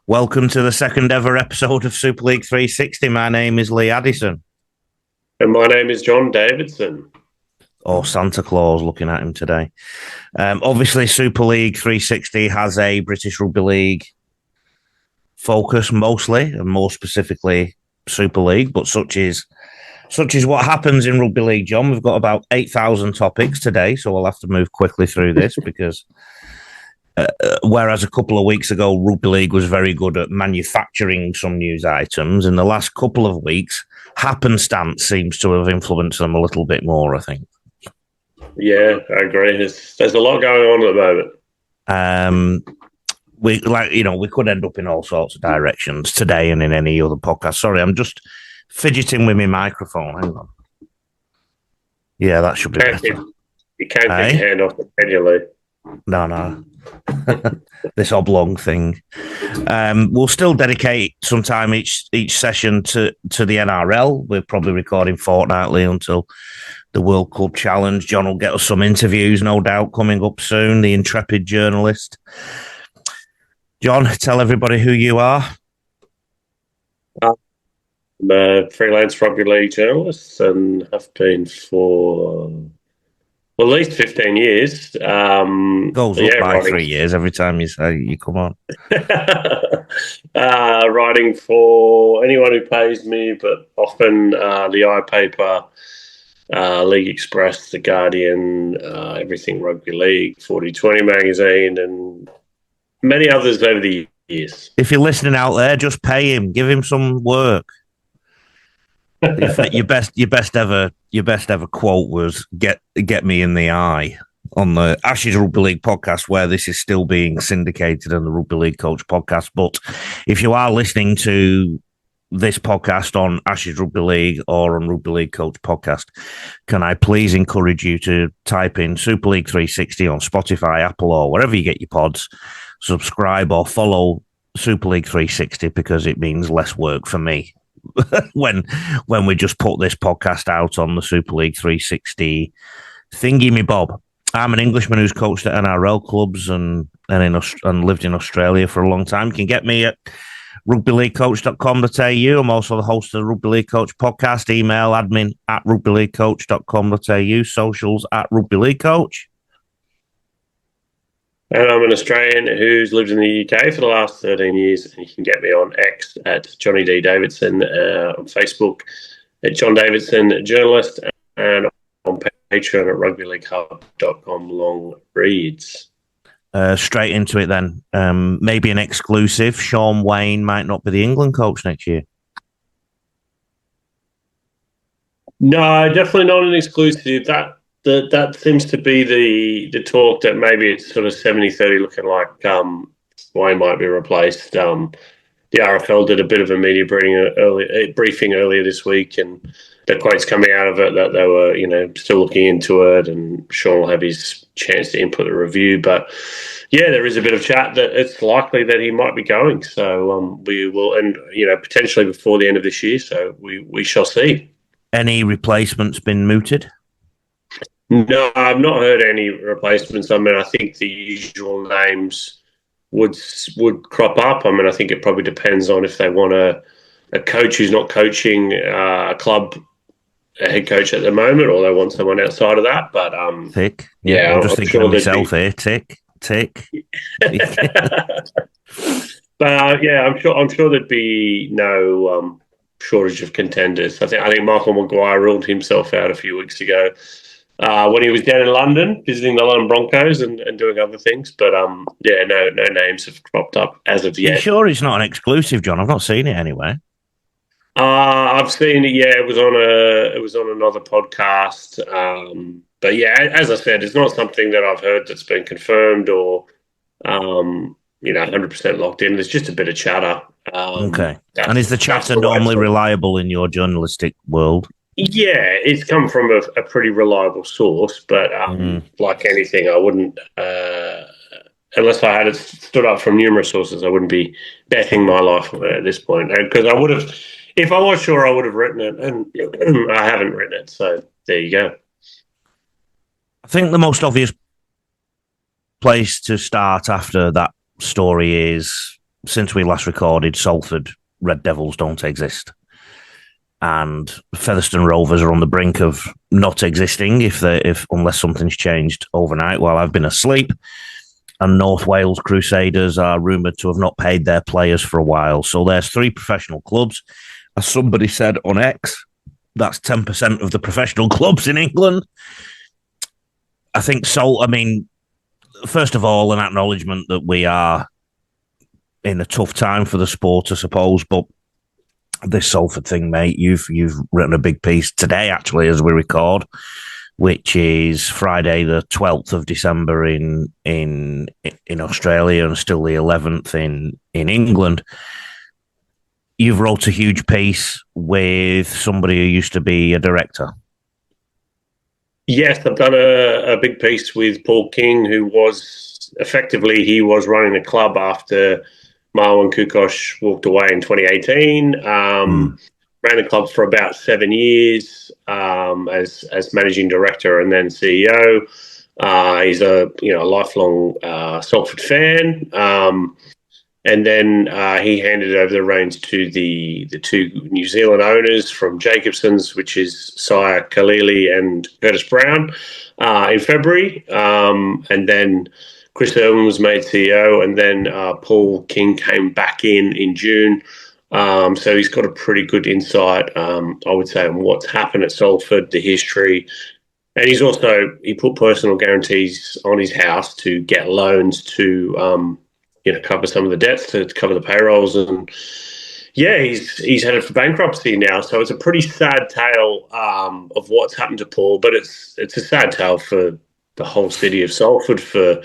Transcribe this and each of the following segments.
Welcome to the second ever episode of Super League 360. My name is Lee Addison. And my name is John Davidson. Or Santa Claus, looking at him today. Obviously, Super League 360 has a British Rugby League focus mostly, and more specifically Super League, but such is what happens in Rugby League, John. We've got about 8,000 topics today, so we'll have to move quickly through this because whereas a couple of weeks ago, Rugby League was very good at manufacturing some news items, in the last couple of weeks, happenstance seems to have influenced them a little bit more, I think. Yeah, I agree. There's a lot going on at the moment. We could end up in all sorts of directions today and in any other podcast. Sorry, I'm just fidgeting with my microphone. Hang on. Yeah, that should be better. You can't get your hand off the pen, Lee. No. This oblong thing. We'll still dedicate some time each session to the NRL. We're probably recording fortnightly until the World Club Challenge. John will get us some interviews, no doubt, coming up soon. The Intrepid journalist. John, tell everybody who you are. I'm a freelance rugby league journalist and have been for at least 15 years. Goes up by 3 years every time you say you come on. Writing for anyone who pays me, but often the iPaper, League Express, The Guardian, Everything Rugby League, 40/20 magazine, and many others over the years. If you're listening out there, just pay him. Give him some work. Your best ever quote was get me in the eye on the Ashes Rugby League podcast, where this is still being syndicated on the Rugby League Coach podcast. But if you are listening to this podcast on Ashes Rugby League or on Rugby League Coach podcast, can I please encourage you to type in Super League 360 on Spotify, Apple, or wherever you get your pods, subscribe or follow Super League 360, because it means less work for me when we just put this podcast out on the Super League 360 thingy me bob. I'm an Englishman who's coached at NRL clubs and lived in Australia for a long time. You can get me at rugbyleaguecoach.com.au. I'm also the host of the Rugby League Coach podcast. Email admin at rugbyleaguecoach.com.au. Socials at Rugby League Coach. And I'm an Australian who's lived in the UK for the last 13 years. And you can get me on X at Johnny D. Davidson, on Facebook at John Davidson Journalist, and on Patreon at rugbyleaguehub.com long reads. Straight into it then. Maybe an exclusive. Sean Wayne might not be the England coach next year. No, definitely not an exclusive. That seems to be the talk, that maybe it's sort of 70-30 looking like Wayne might be replaced. The RFL did a bit of a media briefing earlier this week, and the quotes coming out of it that they were, still looking into it, and Sean will have his chance to input the review. But yeah, there is a bit of chat that it's likely that he might be going. So we will, and potentially before the end of this year. So we shall see. Any replacements been mooted? No, I've not heard any replacements. I mean, I think the usual names would crop up. I mean, I think it probably depends on if they want a coach who's not coaching a club, a head coach at the moment, or they want someone outside of that. But tick. Yeah, I'm just thinking of myself here. Tick. But I'm sure there'd be no shortage of contenders. I think Michael Maguire ruled himself out a few weeks ago. When he was down in London visiting the London Broncos and doing other things. But no names have cropped up as of yet. Are you sure it's not an exclusive, John? I've not seen it anywhere. I've seen it. Yeah, it was on another podcast. But yeah, as I said, it's not something that I've heard that's been confirmed or 100% locked in. There's just a bit of chatter. Okay. And is the chatter normally reliable in your journalistic world? Yeah, it's come from a pretty reliable source, but like anything, I wouldn't, unless I had it stood up from numerous sources, I wouldn't be betting my life on it at this point. Because I would have, if I was sure, I would have written it, and I haven't written it. So there you go. I think the most obvious place to start after that story is since we last recorded, Salford Red Devils don't exist. And Featherstone Rovers are on the brink of not existing unless something's changed overnight while I've been asleep. And North Wales Crusaders are rumoured to have not paid their players for a while. So there's 3 professional clubs. As somebody said on X, that's 10% of the professional clubs in England. I think so. I mean, first of all, an acknowledgement that we are in a tough time for the sport, I suppose. But this Salford thing, mate, you've written a big piece today, actually, as we record, which is Friday the 12th of December in Australia and still the 11th in England. You've wrote a huge piece with somebody who used to be a director. Yes, I've done a big piece with Paul King, who was running the club after Marwan Kukoc walked away in 2018. Ran the club for about 7 years as managing director and then CEO. He's a lifelong Salford fan. And then he handed over the reins to the 2 New Zealand owners from Jacobson's, which is Sire Khalili and Curtis Brown, in February. And then Chris Irwin was made CEO, and then Paul King came back in June. So he's got a pretty good insight, I would say, on what's happened at Salford, the history. And he put personal guarantees on his house to get loans to cover some of the debts, to cover the payrolls, and he's headed for bankruptcy now. So it's a pretty sad tale of what's happened to Paul, but it's a sad tale for the whole city of Salford, for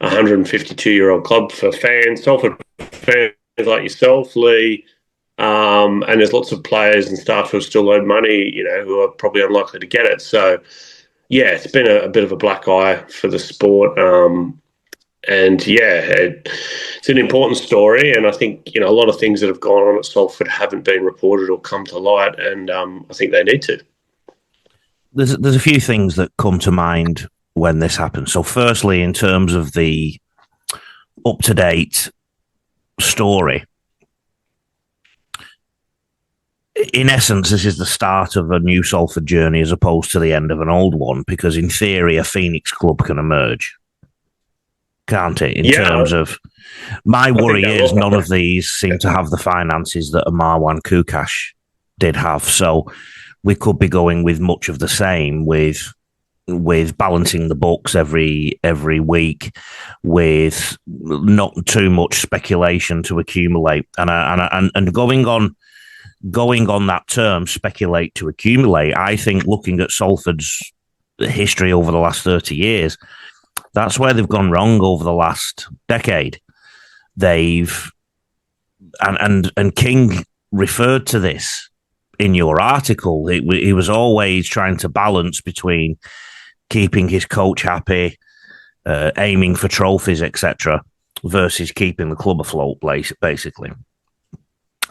a 152-year-old club, for fans, Salford fans like yourself, Lee, and there's lots of players and staff who still owe money, who are probably unlikely to get it. So it's been a bit of a black eye for the sport. It's an important story, and I think a lot of things that have gone on at Salford haven't been reported or come to light, and I think they need to. There's a few things that come to mind when this happens. So, firstly, in terms of the up-to-date story, in essence, this is the start of a new Salford journey as opposed to the end of an old one, because in theory, a Phoenix club can emerge. Can't it? In terms of my worry is none of these seem to have the finances that a Marwan Kukoc did have. So we could be going with much of the same, with balancing the books every week, with not too much speculation to accumulate, and going on that term, speculate to accumulate. I think looking at Salford's history over the last 30 years. That's where they've gone wrong over the last decade. And King referred to this in your article. He was always trying to balance between keeping his coach happy, aiming for trophies, etc., versus keeping the club afloat, basically.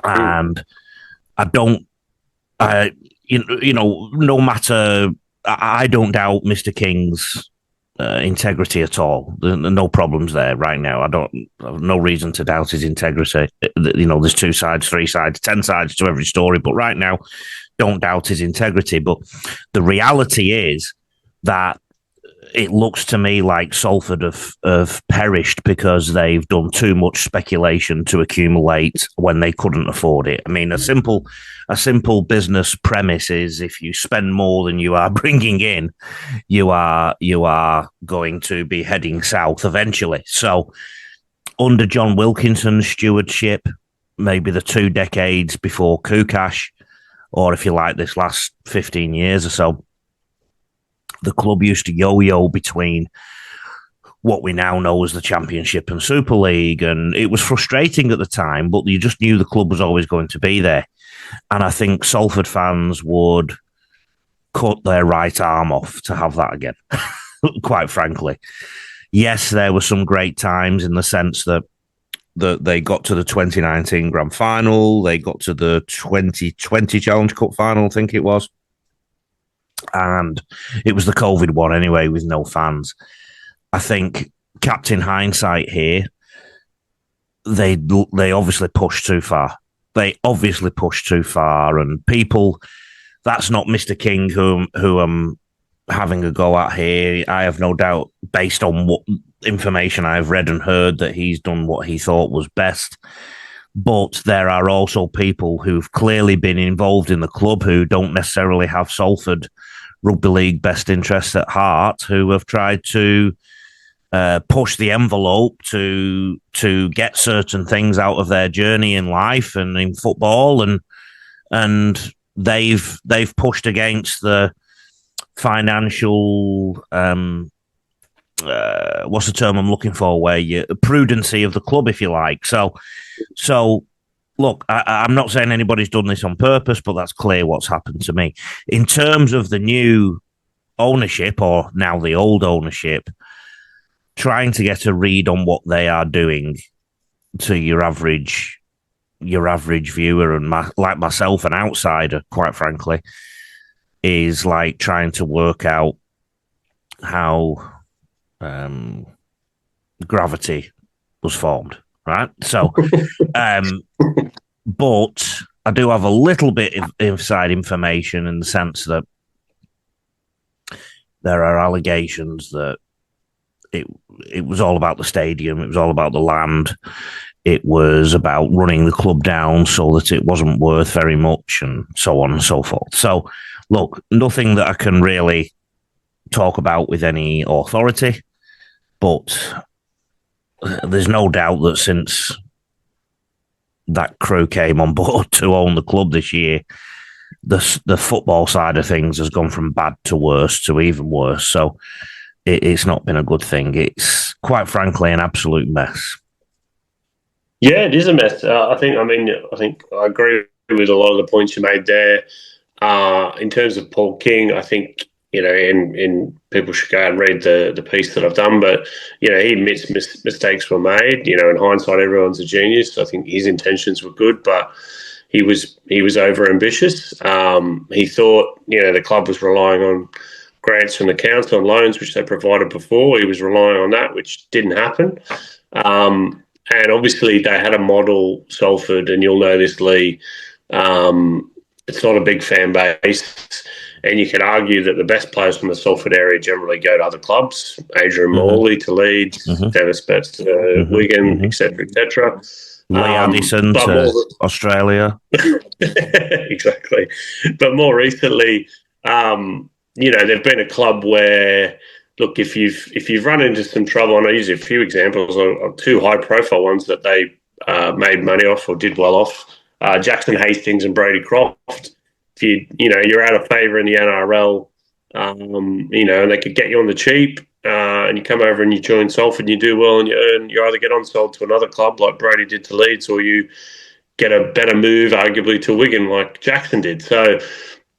And no matter, I don't doubt Mr. King's integrity at all. No problems there right now. I have no reason to doubt his integrity. There's 2 sides, 3 sides, 10 sides to every story, but right now, don't doubt his integrity. But the reality is that it looks to me like Salford have perished because they've done too much speculation to accumulate when they couldn't afford it. I mean, a simple business premise is if you spend more than you are bringing in, you are going to be heading south eventually. So under John Wilkinson's stewardship, maybe the 2 decades before Kukoc, or if you like, this last 15 years or so, the club used to yo-yo between what we now know as the Championship and Super League, and it was frustrating at the time, but you just knew the club was always going to be there. And I think Salford fans would cut their right arm off to have that again, quite frankly. Yes, there were some great times in the sense that they got to the 2019 Grand Final, they got to the 2020 Challenge Cup Final, I think it was. And it was the COVID one anyway, with no fans. I think Captain Hindsight here, they obviously pushed too far. They obviously pushed too far, and people. That's not Mr. King who I'm having a go at here. I have no doubt, based on what information I've read and heard, that he's done what he thought was best. But there are also people who've clearly been involved in the club who don't necessarily have Salford Rugby League best interests at heart, who have tried to push the envelope to get certain things out of their journey in life and in football, and they've pushed against the financial what's the term I'm looking for, where you prudency of the club, if you like. So look, I'm not saying anybody's done this on purpose, but that's clear what's happened to me. In terms of the new ownership, or now the old ownership, trying to get a read on what they are doing to your average viewer and like myself, an outsider, quite frankly, is like trying to work out how gravity was formed, right? So, but I do have a little bit of inside information in the sense that there are allegations that it was all about the stadium, it was all about the land, it was about running the club down so that it wasn't worth very much, and so on and so forth. So, look, nothing that I can really talk about with any authority, but there's no doubt that since that crew came on board to own the club this year, the football side of things has gone from bad to worse to even worse. So it's not been a good thing. It's quite frankly an absolute mess. Yeah, it is a mess. I think I agree with a lot of the points you made there. In terms of Paul King, I think, in people should go and read the piece that I've done, but, he admits mistakes were made. In hindsight, everyone's a genius. I think his intentions were good, but he was over ambitious. He thought, the club was relying on grants from the council and loans, which they provided before. He was relying on that, which didn't happen. And obviously they had a model, Salford, and you'll know this, Lee. It's not a big fan base. And you can argue that the best players from the Salford area generally go to other clubs. Adrian Morley to Leeds, Dennis Betts to Wigan, etc., etc. Lee Addison to Australia. Exactly. But more recently, they've been a club where, look, if you've run into some trouble, and I use a few examples of two high-profile ones that they made money off or did well off, Jackson Hastings and Brady Croft. If you're out of favour in the NRL, and they could get you on the cheap, and you come over and you join Salford and you do well and you either get on sold to another club like Brady did to Leeds, or you get a better move, arguably, to Wigan like Jackson did. So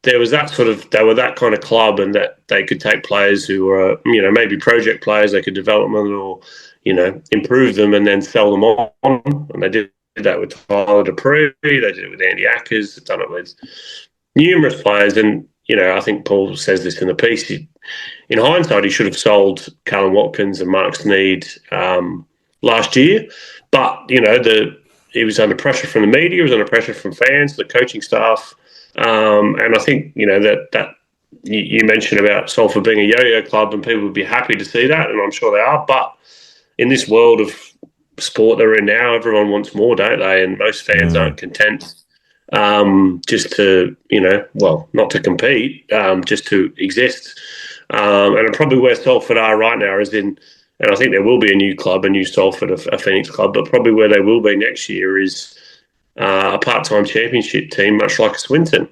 there was they were that kind of club, and that they could take players who were, maybe project players, they could develop them or, improve them and then sell them on. And they did that with Tyler Dupree, they did it with Andy Ackers, they've done it with numerous players. And, I think Paul says this in the piece, in hindsight, he should have sold Callum Watkins and Mark Sneed last year. But, he was under pressure from the media, he was under pressure from fans, the coaching staff. And I think, that you mentioned about Salford being a yo-yo club, and people would be happy to see that, and I'm sure they are. But in this world of sport they're in now, everyone wants more, don't they? And most fans aren't content just to, not to compete, just to exist. And probably where Salford are right now is in, and I think there will be a new club, a new Salford, a Phoenix club, but probably where they will be next year is a part-time championship team, much like a Swinton.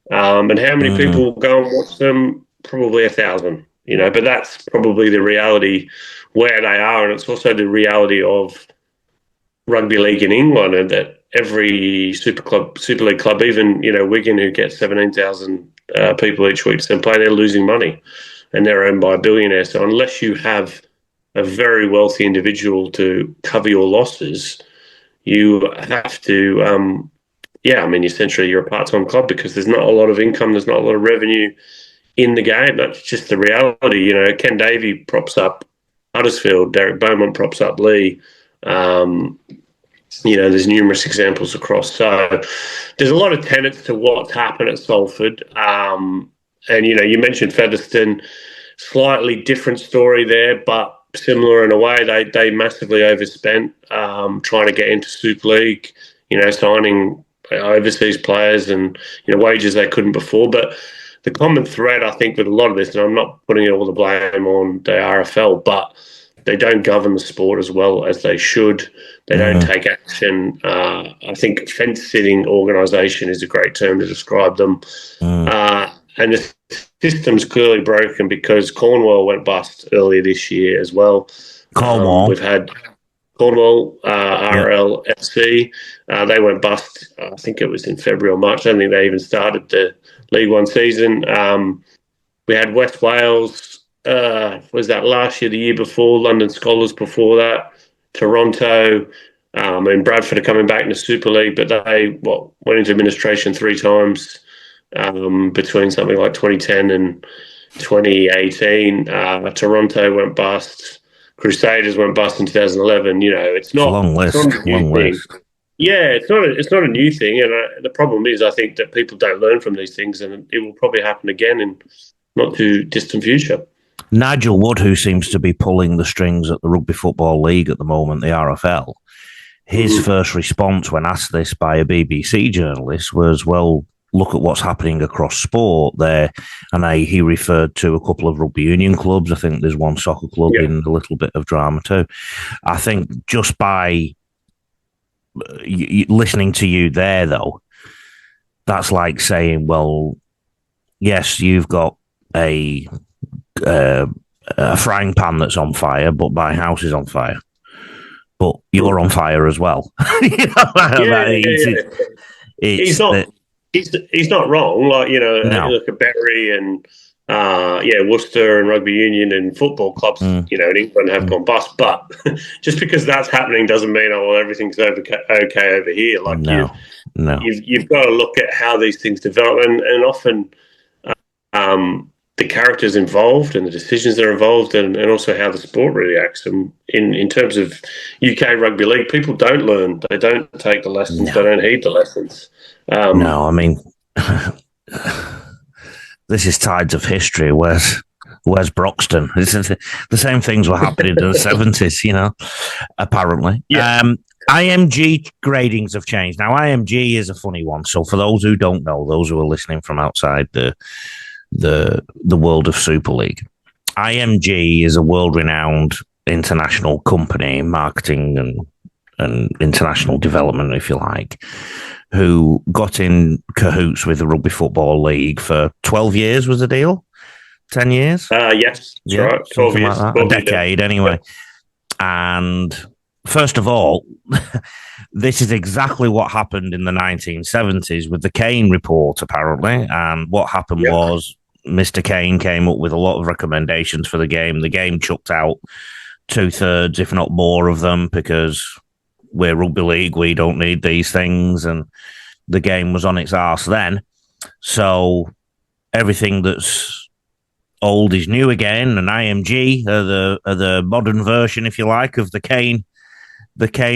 And how many people will go and watch them? Probably 1,000, but that's probably the reality where they are. And it's also the reality of rugby league in England, and that every Super League club, even, Wigan, who gets 17,000 people each week to send play, they're losing money and they're owned by a billionaire. So unless you have a very wealthy individual to cover your losses, you have to, essentially you're a part-time club because there's not a lot of income, there's not a lot of revenue in the game. That's just the reality. Ken Davey props up Huddersfield, Derek Beaumont props up Lee. there's numerous examples across. So there's a lot of tenets to what's happened at Salford. And, you mentioned Featherstone, slightly different story there, but similar in a way. They massively overspent trying to get into Super League, signing overseas players and, wages they couldn't before. But the common thread, I think, with a lot of this, and I'm not putting all the blame on the RFL, but they don't govern the sport as well as they should. They don't take action. I think fence-sitting organisation is a great term to describe them. And the system's clearly broken because Cornwall went bust earlier this year as well. Cornwall. We've had Cornwall, RLFC. They went bust, I think it was in February or March. I don't think they even started the League One season. We had West Wales. Was that last year, the year before, London Scholars before that, Toronto, and Bradford are coming back in the Super League, but they went into administration 3 times between something like 2010 and 2018. Toronto went bust. Crusaders went bust in 2011. It's not a long list. Yeah, it's not a new thing, and the problem is, I think that people don't learn from these things, and it will probably happen again in not too distant future. Nigel Wood, who seems to be pulling the strings at the Rugby Football League at the moment, the RFL, his first response when asked this by a BBC journalist was, well, look at what's happening across sport there. And he referred to a couple of rugby union clubs. I think there's one soccer club in a little bit of drama too. I think just by listening to you there, though, that's like saying, well, yes, you've got a frying pan that's on fire, but my house is on fire. But you're on fire as well. He's not wrong. Like, you look at Bury and Worcester and rugby union and football clubs, in England have gone bust. But just because that's happening doesn't mean everything's okay over here. Like you've got to look at how these things develop, and often the characters involved and the decisions that are involved, and also how the sport really acts. And in terms of UK Rugby League, people don't learn. They don't take the lessons. They don't heed the lessons. No, I mean, this is tides of history. Where's Broxton? The same things were happening in the 70s, apparently. Yeah. IMG gradings have changed. Now, IMG is a funny one. So for those who don't know, those who are listening from outside the world of Super League, IMG is a world-renowned international company, marketing and international development, if you like, who got in cahoots with the Rugby Football League for 12 years was the deal? 10 years? Yes, that's right. 12 years. Like that. A decade, anyway. Yeah. And first of all, this is exactly what happened in the 1970s with the Kane report, apparently. And what happened was Mr. Kane came up with a lot of recommendations for the game. The game chucked out 2/3, if not more of them, because we're rugby league, we don't need these things. And the game was on its arse then. So everything that's old is new again. And IMG are the modern version, if you like, of the Kane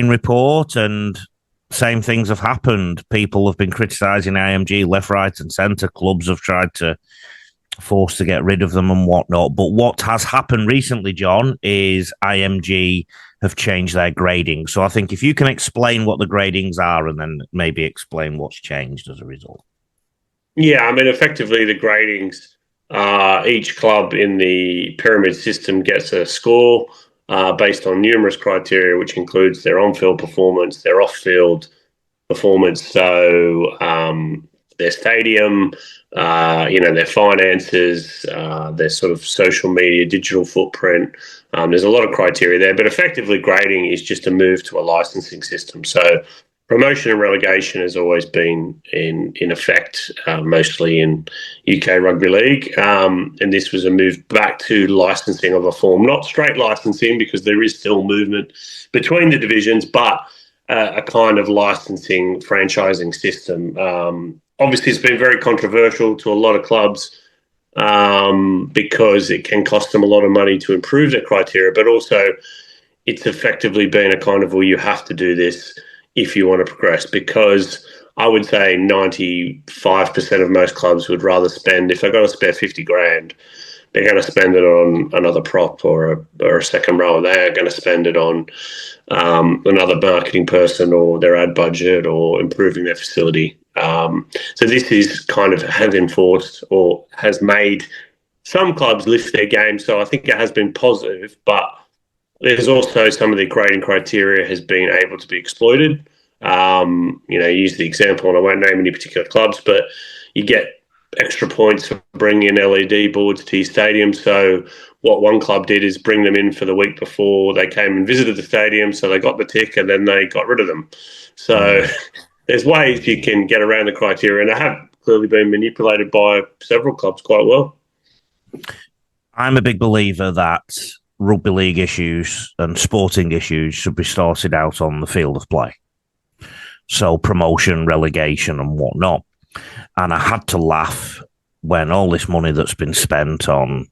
report. And same things have happened. People have been criticising IMG left, right and centre. Clubs have tried to force to get rid of them and whatnot. But what has happened recently, John, is IMG have changed their grading. So I think if you can explain what the gradings are and then maybe explain what's changed as a result. Yeah, I mean, effectively the gradings, each club in the pyramid system gets a score based on numerous criteria, which includes their on-field performance, their off-field performance, so their stadium, their finances, their sort of social media, digital footprint. There's a lot of criteria there, but effectively grading is just a move to a licensing system. So promotion and relegation has always been in effect, mostly in UK Rugby League. And this was a move back to licensing of a form, not straight licensing because there is still movement between the divisions, but a kind of licensing franchising system. Obviously, it's been very controversial to a lot of clubs because it can cost them a lot of money to improve their criteria, but also it's effectively been a kind of, well, you have to do this if you want to progress, because I would say 95% of most clubs would rather spend, if they've got to spare 50 grand, they're going to spend it on another prop or a second row. They are going to spend it on another marketing person or their ad budget or improving their facility. So this is kind of has enforced or has made some clubs lift their game. So I think it has been positive, but there's also some of the grading criteria has been able to be exploited. Use the example, and I won't name any particular clubs, but you get extra points for bringing in LED boards to your stadium. So what one club did is bring them in for the week before they came and visited the stadium, so they got the tick and then they got rid of them. So there's ways you can get around the criteria, and they have clearly been manipulated by several clubs quite well. I'm a big believer that rugby league issues and sporting issues should be sorted out on the field of play. So promotion, relegation and whatnot. And I had to laugh when all this money that's been spent on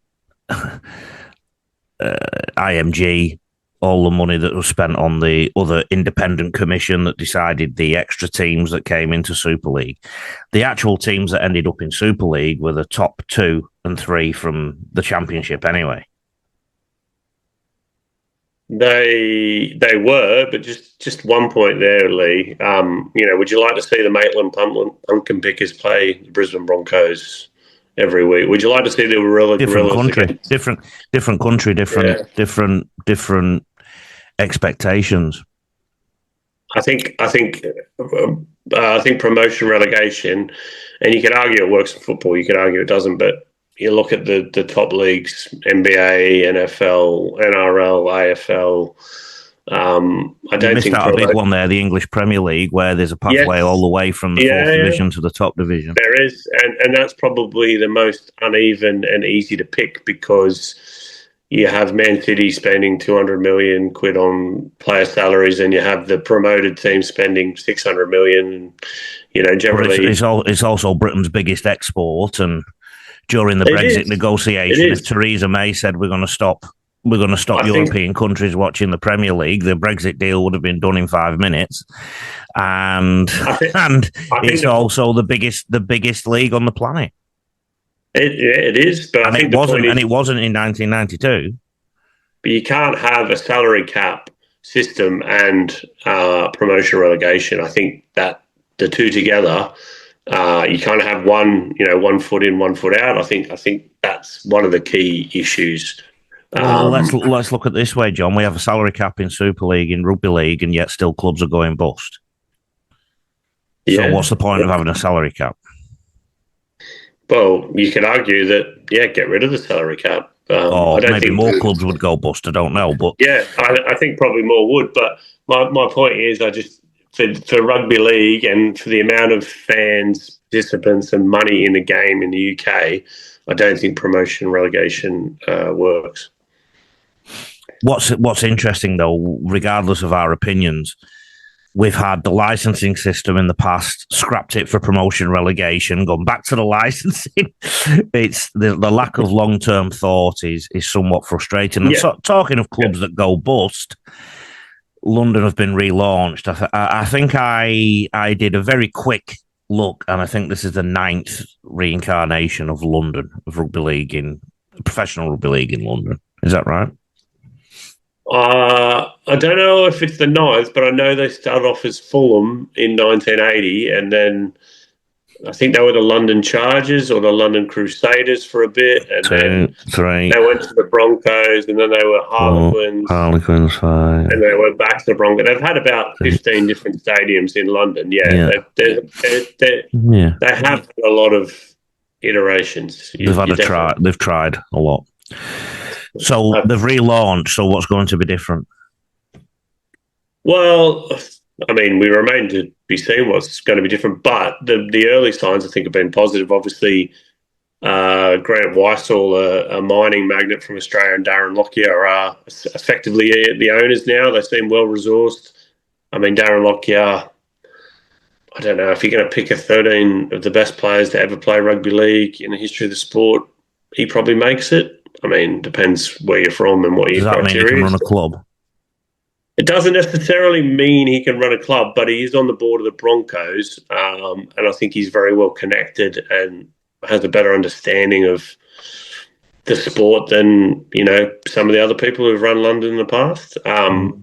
IMG, all the money that was spent on the other independent commission that decided the extra teams that came into Super League. The actual teams that ended up in Super League were the top 2 and 3 from the Championship anyway. They were, but just 1 point there, Lee. Would you like to see the Maitland Pumpkin Pickers play the Brisbane Broncos every week? Would you like to see the different country, different expectations? I think promotion, relegation, and you could argue it works in football. You could argue it doesn't, but you look at the top leagues, NBA, NFL, NRL, AFL. I don't think a big one there, the English Premier League, where there's a pathway all the way from the fourth division to the top division. There is, and that's probably the most uneven and easy to pick, because you have Man City spending 200 million quid on player salaries, and you have the promoted team spending 600 million. Generally, it's also Britain's biggest export, and during the Brexit negotiation, if Theresa May said we're going to stop European countries watching the Premier League, the Brexit deal would have been done in 5 minutes. And it's also the biggest league on the planet. It is, but it wasn't in 1992. But you can't have a salary cap system and promotion relegation. I think that the two together. You kind of have one foot in, 1 foot out. I think that's one of the key issues. Well, let's look at it this way, John. We have a salary cap in Super League, in Rugby League, and yet still clubs are going bust. So what's the point of having a salary cap? Well, you could argue that, get rid of the salary cap. I don't think more clubs would go bust. I don't know, but I think probably more would. But my point is, for rugby league and for the amount of fans, participants and money in the game in the UK, I don't think promotion relegation works. What's interesting, though, regardless of our opinions, we've had the licensing system in the past, scrapped it for promotion relegation, gone back to the licensing. It's the lack of long-term thought is somewhat frustrating. And so, talking of clubs that go bust, London have been relaunched. I think I did a very quick look, and I think this is the 9th reincarnation of London, of rugby league professional rugby league in London. Is that right? I don't know if it's the 9th, but I know they started off as Fulham in 1980, and then I think they were the London Chargers or the London Crusaders for a bit, and then they went to the Broncos, and then they were Harlequins, and they went back to the Broncos. They've had about 15 different stadiums in London. They have a lot of iterations. They've tried a lot. So they've relaunched. So what's going to be different? Well, I mean, we remain to be seen what's going to be different, but the early signs I think have been positive. Obviously, Grant Weissel, a mining magnate from Australia, and Darren Lockyer are effectively the owners now. They seem well resourced. I mean, Darren Lockyer, I don't know if you're going to pick 13 of the best players to ever play rugby league in the history of the sport, he probably makes it. I mean, depends where you're from and what your criteria is. Does that mean you can run a club? It doesn't necessarily mean he can run a club, but he is on the board of the Broncos, and I think he's very well connected and has a better understanding of the sport than some of the other people who've run London in the past.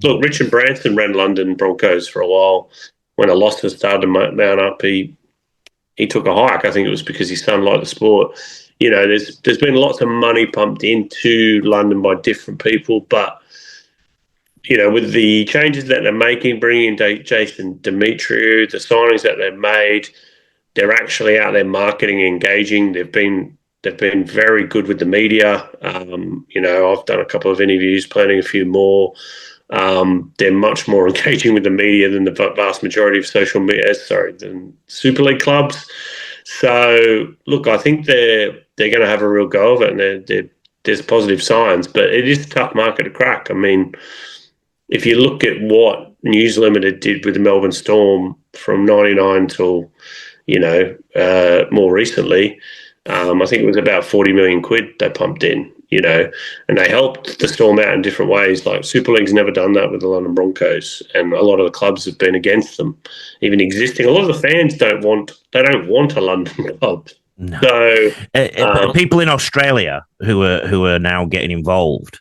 Look, Richard Branson ran London Broncos for a while. When a loss had started to mount up, he took a hike. I think it was because his son liked the sport. There's been lots of money pumped into London by different people, but with the changes that they're making, bringing in Jason Demetriou, the signings that they've made, they're actually out there marketing, engaging. They've been very good with the media. I've done a couple of interviews, planning a few more. They're much more engaging with the media than the vast majority of than Super League clubs. So, look, I think they're going to have a real go of it, and there's positive signs, but it is a tough market to crack. I mean, if you look at what News Limited did with the Melbourne Storm from 99 till, more recently, I think it was about 40 million quid they pumped in, and they helped the Storm out in different ways. Like Super League's never done that with the London Broncos, and a lot of the clubs have been against them, even existing. A lot of the fans don't want a London club. No. So people in Australia who are now getting involved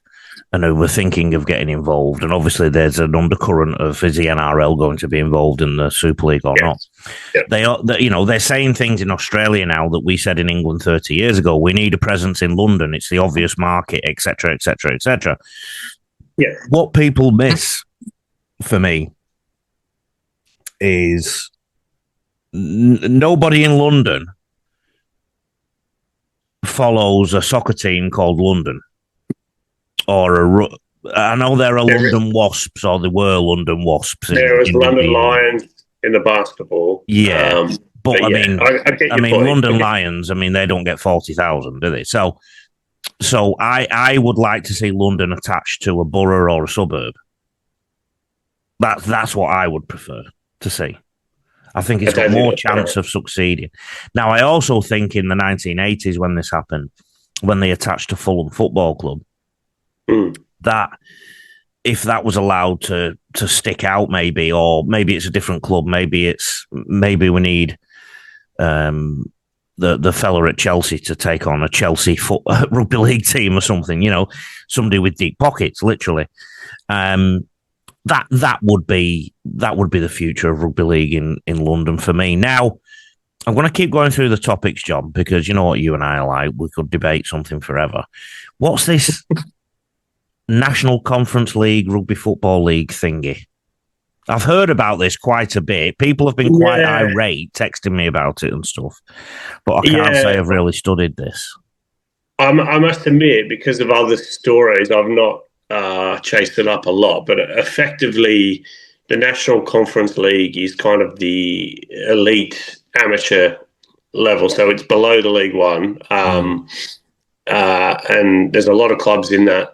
and who were thinking of getting involved, and obviously there's an undercurrent of is the NRL going to be involved in the Super League or not? Yeah. They're saying things in Australia now that we said in England 30 years ago. We need a presence in London. It's the obvious market, etc., etc., etc. Yeah. What people miss for me is nobody in London follows a soccer team called London. I know there are London Wasps, or there were London Wasps. There was London Lions in the basketball. Yeah, but I mean, London Lions. I mean, they don't get 40,000, do they? So I would like to see London attached to a borough or a suburb. That's what I would prefer to see. I think it's got more chance of succeeding. Now, I also think in the 1980s when this happened, when they attached to Fulham Football Club, that if that was allowed to stick out, maybe it's a different club, maybe we need the fella at Chelsea to take on a Chelsea rugby league team or something, somebody with deep pockets, literally. That would be the future of rugby league in London for me. Now, I'm going to keep going through the topics, John, because you know what you and I are like. We could debate something forever. What's this National Conference League, Rugby Football League thingy? I've heard about this quite a bit. People have been quite irate, texting me about it and stuff. But I can't say I've really studied this. I must admit, because of other stories, I've not chased it up a lot. But effectively, the National Conference League is kind of the elite amateur level. So it's below the League One. And there's a lot of clubs in that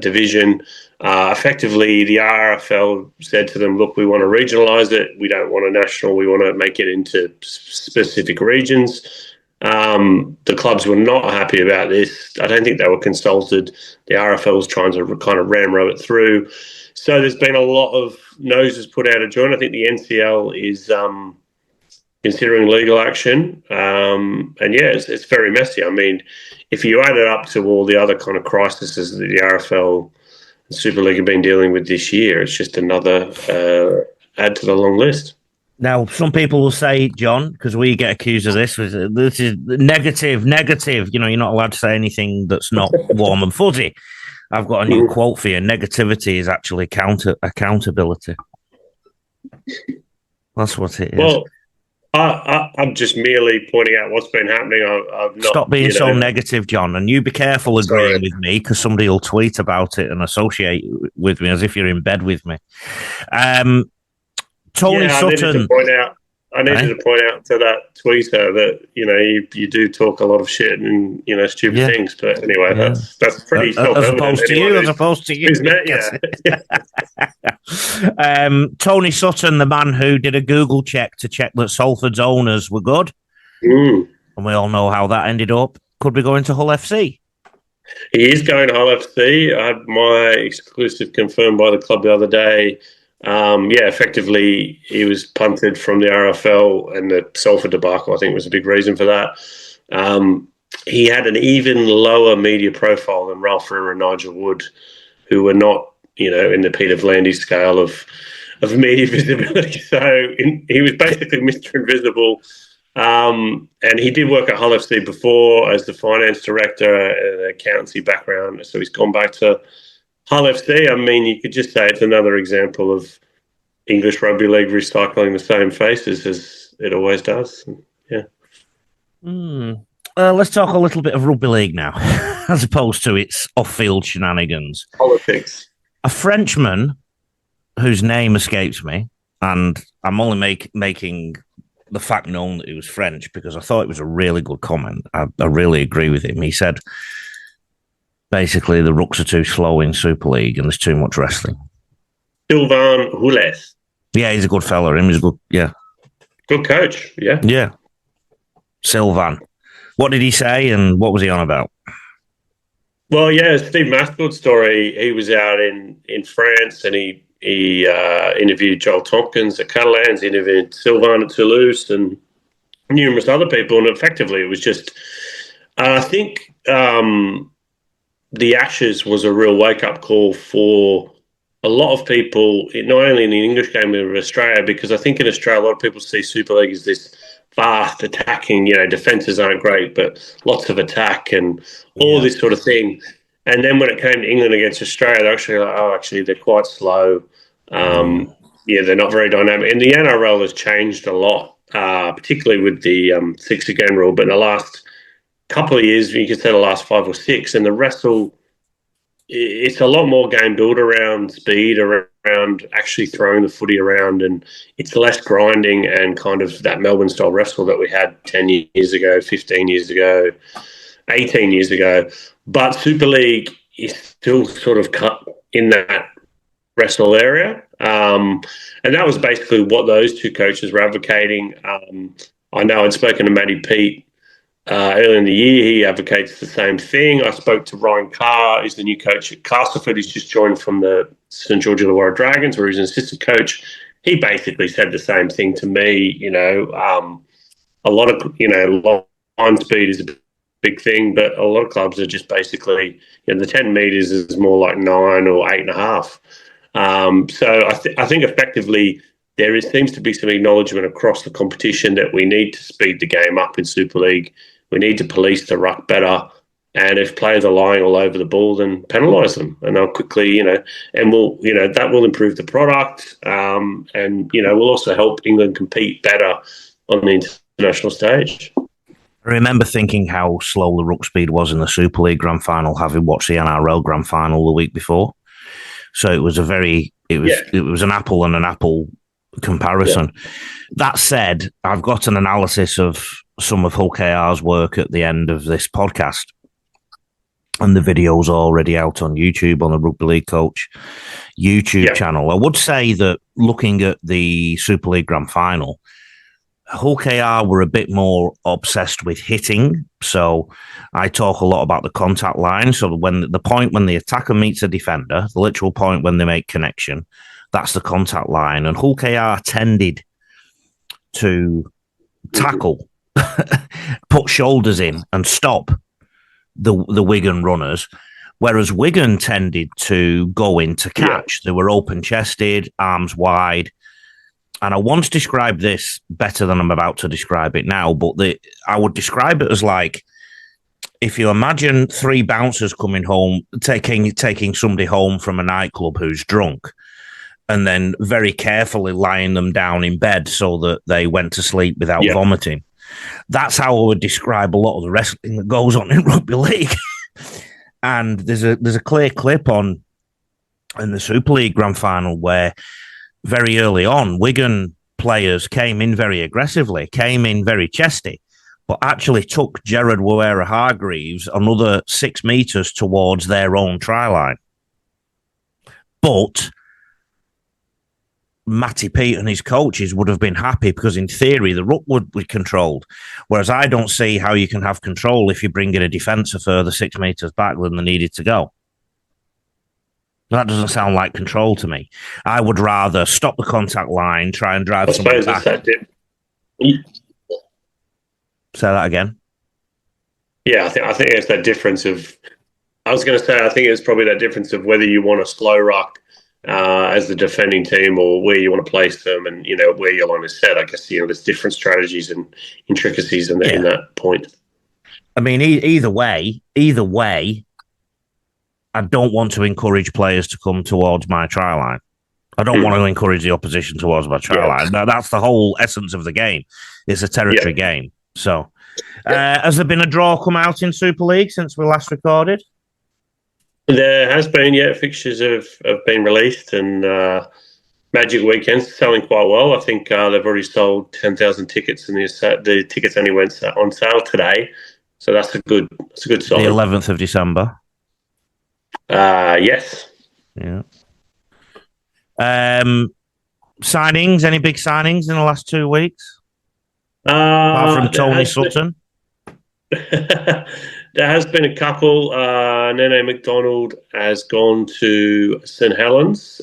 division. Effectively, the RFL said to them, look, we want to regionalise it. We don't want a national. We want to make it into specific regions. The clubs were not happy about this. I don't think they were consulted. The RFL was trying to kind of ramrod it through. So there's been a lot of noses put out of joint. I think the NCL is considering legal action. It's very messy. I mean, if you add it up to all the other kind of crises that the RFL and Super League have been dealing with this year, it's just another add to the long list. Now, some people will say, John, because we get accused of this is negative. You're not allowed to say anything that's not warm and fuzzy. I've got a new quote for you. Negativity is actually accountability. That's what it is. Well, I'm just merely pointing out what's been happening. I've not, Stop being so negative, John, and you be careful agreeing with me, because somebody will tweet about it and associate with me as if you're in bed with me. Tony Sutton. I needed to point out to that tweeter that you do talk a lot of shit and stupid things. But anyway, that's pretty self-evident. As opposed to you. Tony Sutton, the man who did a Google check to check that Salford's owners were good, and we all know how that ended up. Could be going to Hull FC. He is going to Hull FC. I had my exclusive confirmed by the club the other day. Effectively, he was punted from the RFL, and the Salford debacle, I think, was a big reason for that. He had an even lower media profile than Ralph River and Nigel Wood, who were not, in the Peter Vlandie scale of media visibility. So he was basically Mr. Invisible. And he did work at Hull FC before as the finance director, an accountancy background. So he's gone back to Hull FC. I mean, you could just say it's another example of English Rugby League recycling the same faces as it always does. Yeah. Let's talk a little bit of rugby league now, as opposed to its off-field shenanigans. Politics. A Frenchman whose name escapes me, and I'm only making the fact known that he was French because I thought it was a really good comment. I really agree with him. He said, basically, the Rooks are too slow in Super League and there's too much wrestling. Sylvain Houles. Yeah, he's a good fella. He's a good, yeah. Good coach, yeah. Yeah. Sylvain. What did he say and what was he on about? Well, yeah, Steve Mascott's story, he was out in France and he interviewed Joel Tompkins at Catalans, interviewed Sylvain at Toulouse and numerous other people. And effectively, it was just, I think the Ashes was a real wake-up call for a lot of people, not only in the English game of Australia, because I think in Australia, a lot of people see Super League as this fast attacking, defenses aren't great, but lots of attack and all this sort of thing. And then when it came to England against Australia, they're actually like, they're quite slow. They're not very dynamic. And the NRL has changed a lot, particularly with the 6 again rule. But in the last couple of years, you could say the last 5 or 6, and the wrestle, it's a lot more game built around speed, around actually throwing the footy around, and it's less grinding and kind of that Melbourne style wrestle that we had 10 years ago, 15 years ago, 18 years ago. But Super League is still sort of cut in that wrestle area. And that was basically what those two coaches were advocating. I know I'd spoken to Matty Pete earlier in the year. He advocates the same thing. I spoke to Ryan Carr, who's the new coach at Castleford. He's just joined from the St. George Illawarra Dragons, where he's an assistant coach. He basically said the same thing to me. A lot of, line speed is a big thing, but a lot of clubs are just basically, the 10 metres is more like 9 or 8.5. So I think effectively there seems to be some acknowledgement across the competition that we need to speed the game up in Super League. We need to police the ruck better. And if players are lying all over the ball, then penalise them. And they'll quickly, and that will improve the product. And, will also help England compete better on the international stage. I remember thinking how slow the ruck speed was in the Super League Grand Final, having watched the NRL Grand Final the week before. So it was it was an apple and an apple comparison. Yeah. That said, I've got an analysis of some of Hull KR's work at the end of this podcast. And the video's already out on YouTube, on the Rugby League Coach YouTube channel. I would say that looking at the Super League Grand Final, Hull KR were a bit more obsessed with hitting. So I talk a lot about the contact line. So when the attacker meets a defender, the literal point when they make connection, that's the contact line. And Hull KR tended to tackle, put shoulders in and stop the Wigan runners, whereas Wigan tended to go in to catch. They were open-chested, arms wide. And I once described this better than I'm about to describe it now, but I would describe it as like, if you imagine 3 bouncers coming home, taking somebody home from a nightclub who's drunk, and then very carefully lying them down in bed so that they went to sleep without vomiting. That's how I would describe a lot of the wrestling that goes on in rugby league. And there's a clear clip in the Super League Grand Final where very early on, Wigan players came in very aggressively, came in very chesty, but actually took Gerard Wawera-Hargreaves another 6 metres towards their own try line. But Matty Pete and his coaches would have been happy because, in theory, the ruck would be controlled. Whereas I don't see how you can have control if you bring in a defence a further 6 metres back than they needed to go. That doesn't sound like control to me. I would rather stop the contact line, try and drive someone back. Say that again. Yeah, I think it's that difference of. I was going to say, I think it's probably that difference of whether you want a slow ruck as the defending team or where you want to place them, and where your line is set. I guess there's different strategies and intricacies in that point. I mean, either way, I don't want to encourage players to come towards my try line. I don't want to encourage the opposition towards my try line. That's the whole essence of the game. It's a territory game. So, has there been a draw come out in Super League since we last recorded? There has been, fixtures have been released, and Magic Weekend's selling quite well. I think they've already sold 10,000 tickets, and the tickets only went on sale today, so that's a good sign. The 11th of December. Yes. Yeah. Signings? Any big signings in the last 2 weeks? Apart from Tony Sutton. There has been a couple. Nene McDonald has gone to St Helens.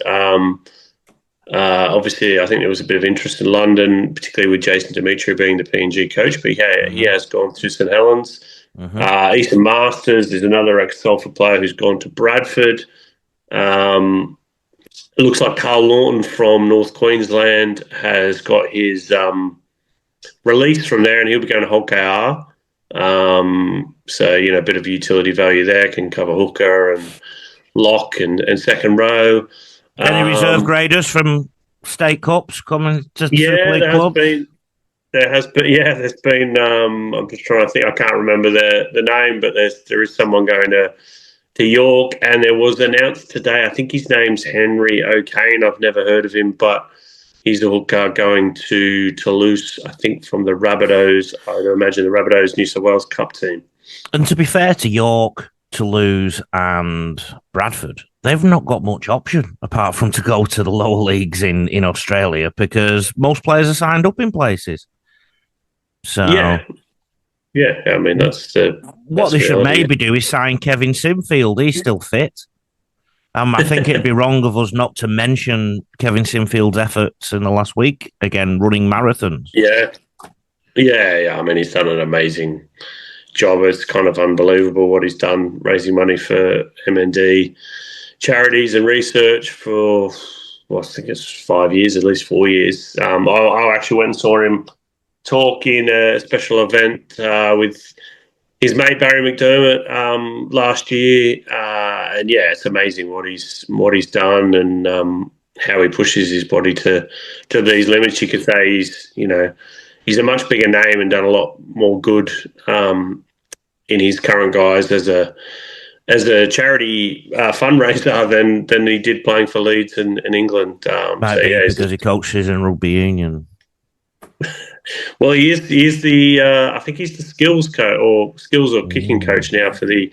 Obviously, I think there was a bit of interest in London, particularly with Jason Dimitri being the PNG coach, but he has gone to St Helens. Ethan Masters is another ex-Salford player who's gone to Bradford. It looks like Carl Lawton from North Queensland has got his release from there, and he'll be going to Hull KR. So, a bit of utility value there, can cover hooker and lock and second row. Any reserve graders from State Cups coming to Super League Club? There's been, I'm just trying to think, I can't remember the name, but there is someone going to York, and there was announced today, I think his name's Henry O'Kane. I've never heard of him, but he's a hooker going to Toulouse, I think, from the Rabbitohs. I'd imagine the Rabbitohs New South Wales Cup team. And to be fair to York, Toulouse and Bradford, they've not got much option apart from to go to the lower leagues in Australia, because most players are signed up in places. So yeah, I mean, what they should maybe do is sign Kevin Sinfield. He's still fit. I think it'd be wrong of us not to mention Kevin Sinfield's efforts in the last week, again, running marathons. Yeah. I mean, he's done an amazing job. It's kind of unbelievable what he's done, raising money for MND charities and research for, I think it's 5 years, at least 4 years. I actually went and saw him talk in a special event with his mate Barry McDermott last year, and it's amazing what he's done and how he pushes his body to these limits. You could say he's a much bigger name and done a lot more good in his current guise as a charity fundraiser than he did playing for Leeds in England. Because he coaches in rugby union. Well, he is the I think he's the skills or kicking coach now for the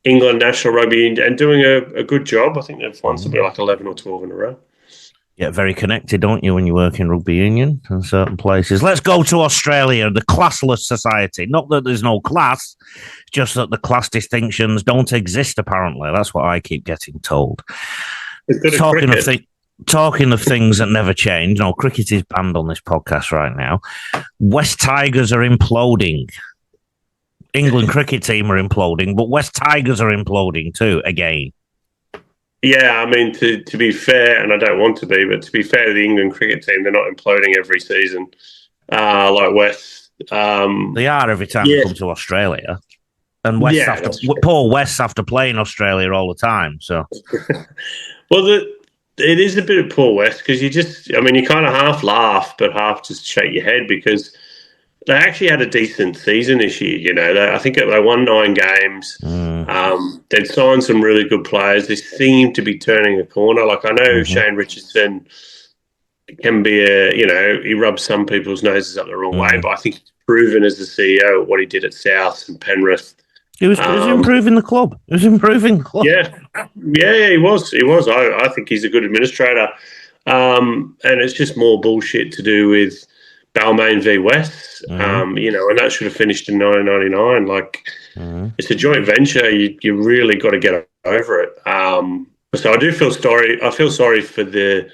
England national rugby and doing a good job. I think they've won something like 11 or 12 in a row. Yeah, very connected, don't you, when you work in rugby union in certain places. Let's go to Australia, the classless society. Not that there's no class, just that the class distinctions don't exist, apparently. That's what I keep getting told. Talking of things that never change, cricket is banned on this podcast right now. West Tigers are imploding. England cricket team are imploding, but West Tigers are imploding too, again. Yeah, I mean, to be fair, and I don't want to be, but to be fair to the England cricket team, they're not imploding every season like West. They are every time they come to Australia. And poor West have to play in Australia all the time. So, well, it is a bit of poor West because you kind of half laugh, but half just shake your head because they actually had a decent season this year. I think they won 9 games. They'd signed some really good players. They seem to be turning a corner. Like, I know Shane Richardson can be he rubs some people's noses up the wrong way, but I think he's proven as the CEO what he did at South and Penrith. He was improving the club. Yeah, he was. I think he's a good administrator. And it's just more bullshit to do with Balmain v West, and that should have finished in 1999. Like, it's a joint venture. You really got to get over it. So I do feel sorry. I feel sorry for the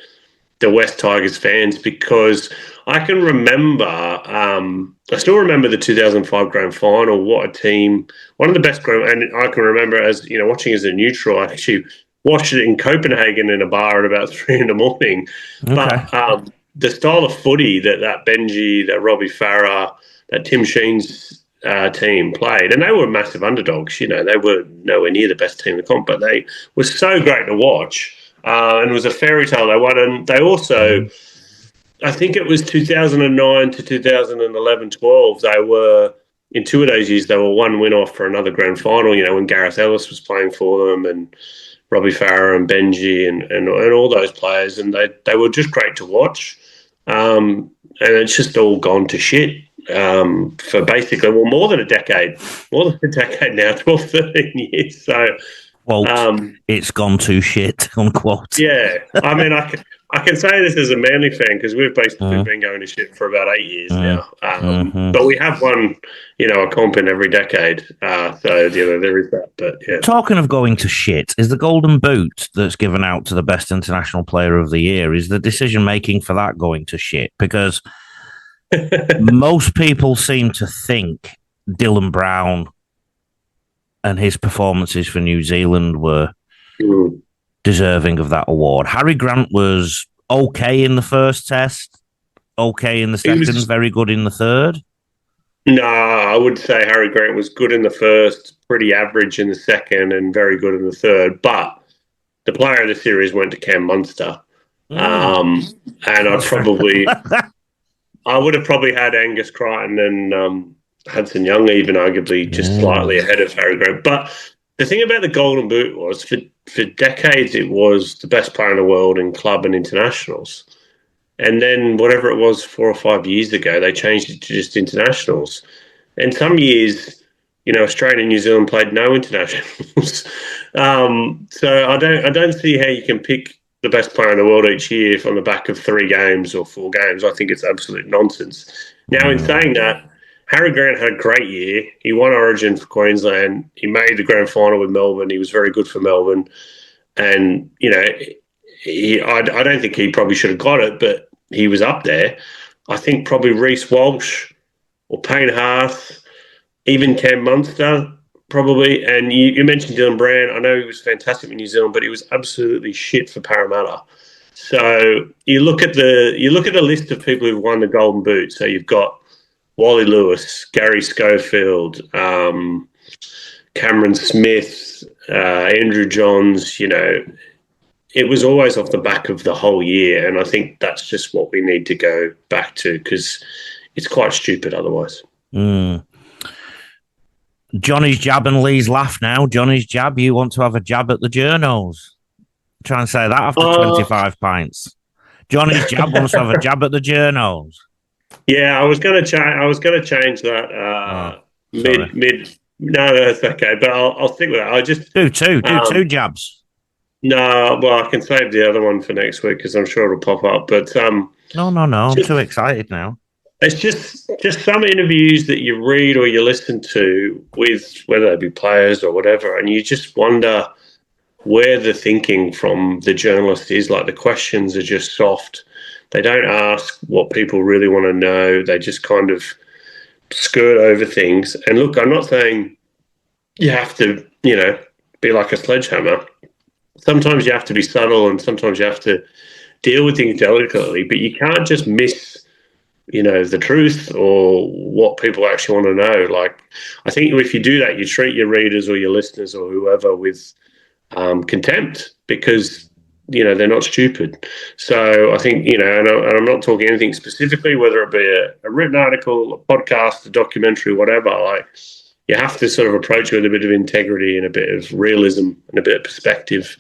West Tigers fans, because I can remember, I still remember the 2005 grand final. What a team. One of the best and I can remember, as you know, watching as a neutral. I actually watched it in Copenhagen in a bar at about 3 a.m. Okay. But the style of footy that Benji, that Robbie Farah, that Tim Sheen's team played, and they were massive underdogs. You know, they were nowhere near the best team in the comp, but they were so great to watch. And it was a fairy tale they won. And they also, I think it was 2009 to 2011-12, they were, in 2 of those years, they were one win off for another grand final, you know, when Gareth Ellis was playing for them, and Robbie Farah and Benji and all those players. And they were just great to watch. And it's just all gone to shit for basically, more than a decade now, 12, 13 years. So, it's gone to shit, unquote. Yeah. I mean, I can say this as a Manly fan, because we've basically been going to shit for about 8 years now. But we have won, you know, a comp in every decade. So, you know, there is that. But yeah. Talking of going to shit, is the Golden Boot that's given out to the best international player of the year, is the decision making for that going to shit? Because most people seem to think Dylan Brown and his performances for New Zealand were deserving of that award. Harry Grant was okay in the first test, okay in the second, very good in the third. No, I would say Harry Grant was good in the first, pretty average in the second, and very good in the third. But the player of the series went to Cam Munster. And I would have probably had Angus Crichton and Hudson Young, even arguably just slightly ahead of Harry Grant. But the thing about the Golden Boot was, for decades, it was the best player in the world in club and internationals. And then whatever it was 4 or 5 years ago, they changed it to just internationals. And some years, you know, Australia and New Zealand played no internationals. So I don't see how you can pick the best player in the world each year from the back of 3 games or 4 games. I think it's absolute nonsense. Now, in saying that, Harry Grant had a great year. He won Origin for Queensland. He made the grand final with Melbourne. He was very good for Melbourne. And, you know, I don't think he probably should have got it, but he was up there. I think probably Reece Walsh or Payne Haas, even Cam Munster, probably. And you mentioned Dylan Brown. I know he was fantastic in New Zealand, but he was absolutely shit for Parramatta. So you look at the list of people who've won the Golden Boot. So you've got Wally Lewis, Gary Schofield, Cameron Smith, Andrew Johns. You know, it was always off the back of the whole year, and I think that's just what we need to go back to, because it's quite stupid otherwise. Johnny's jab and Lee's laugh now. Johnny's jab, you want to have a jab at the journos? Try and say that after 25 pints. Johnny's jab wants to have a jab at the journos. Yeah, I was going to change that. Mid. No, that's okay. But I'll stick with that. I just do two jabs. No, well, I can save the other one for next week, because I'm sure it'll pop up. But no, I'm too excited now. It's just some interviews that you read or you listen to with, whether they be players or whatever, and you just wonder where the thinking from the journalist is. Like, the questions are just soft. They don't ask what people really want to know. They just kind of skirt over things. And look, I'm not saying you have to, you know, be like a sledgehammer. Sometimes you have to be subtle, and sometimes you have to deal with things delicately, but you can't just miss, you know, the truth or what people actually want to know. Like, I think if you do that, you treat your readers or your listeners or whoever with contempt, because, you know, they're not stupid. So I think, you know, and I'm not talking anything specifically, whether it be a written article, a podcast, a documentary, whatever, like, you have to sort of approach it with a bit of integrity and a bit of realism and a bit of perspective.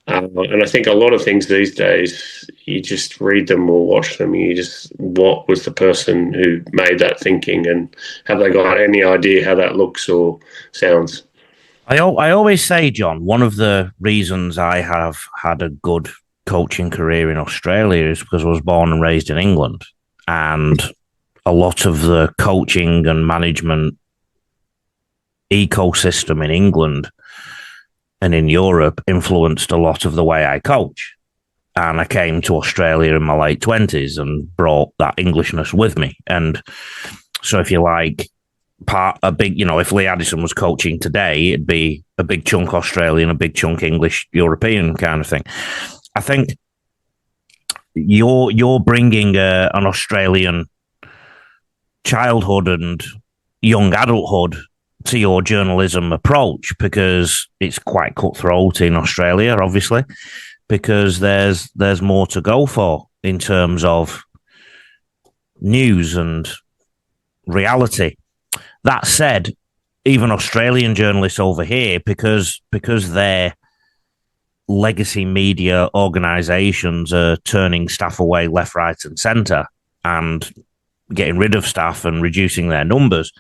And I think a lot of things these days, you just read them or watch them, and what was the person who made that thinking, and have they got any idea how that looks or sounds? I always say, John, one of the reasons I have had a good coaching career in Australia is because I was born and raised in England, and a lot of the coaching and management ecosystem in England and in Europe influenced a lot of the way I coach. And I came to Australia in my late 20s and brought that Englishness with me. And so if you like, if Lee Addison was coaching today, it'd be a big chunk Australian, a big chunk English, European kind of thing. I think you're bringing an Australian childhood and young adulthood to your journalism approach, because it's quite cutthroat in Australia, obviously, because there's more to go for in terms of news and reality. That said, even Australian journalists over here, because their legacy media organisations are turning staff away left, right and centre and getting rid of staff and reducing their numbers,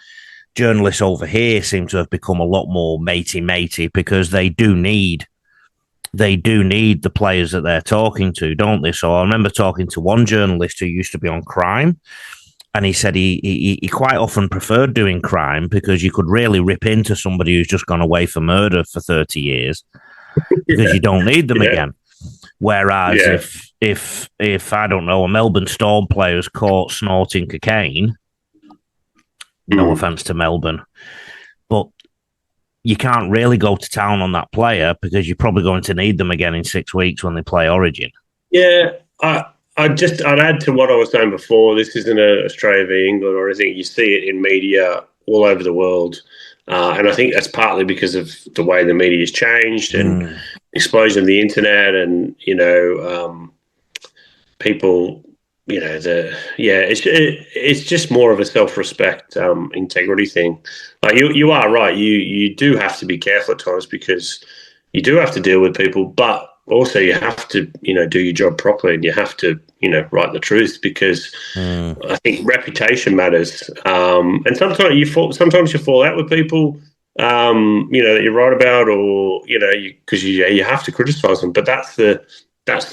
journalists over here seem to have become a lot more matey, because they do need the players that they're talking to, don't they? So I remember talking to one journalist who used to be on crime, and he said he quite often preferred doing crime because you could really rip into somebody who's just gone away for murder for 30 years because you don't need them again. Whereas if I don't know, a Melbourne Storm player is caught snorting cocaine, no offense to Melbourne, but you can't really go to town on that player because you're probably going to need them again in 6 weeks when they play Origin. Yeah, I'd add to what I was saying before. This isn't Australia v England or anything. You see it in media all over the world. And I think that's partly because of the way the media has changed and explosion of the internet and, people, it's just more of a self-respect, integrity thing. Like you are right. You do have to be careful at times because you do have to deal with people, but also you have to, do your job properly, and you have to, write the truth, because I think reputation matters. And sometimes you fall out with people, that you write about, or because you have to criticize them. But that's the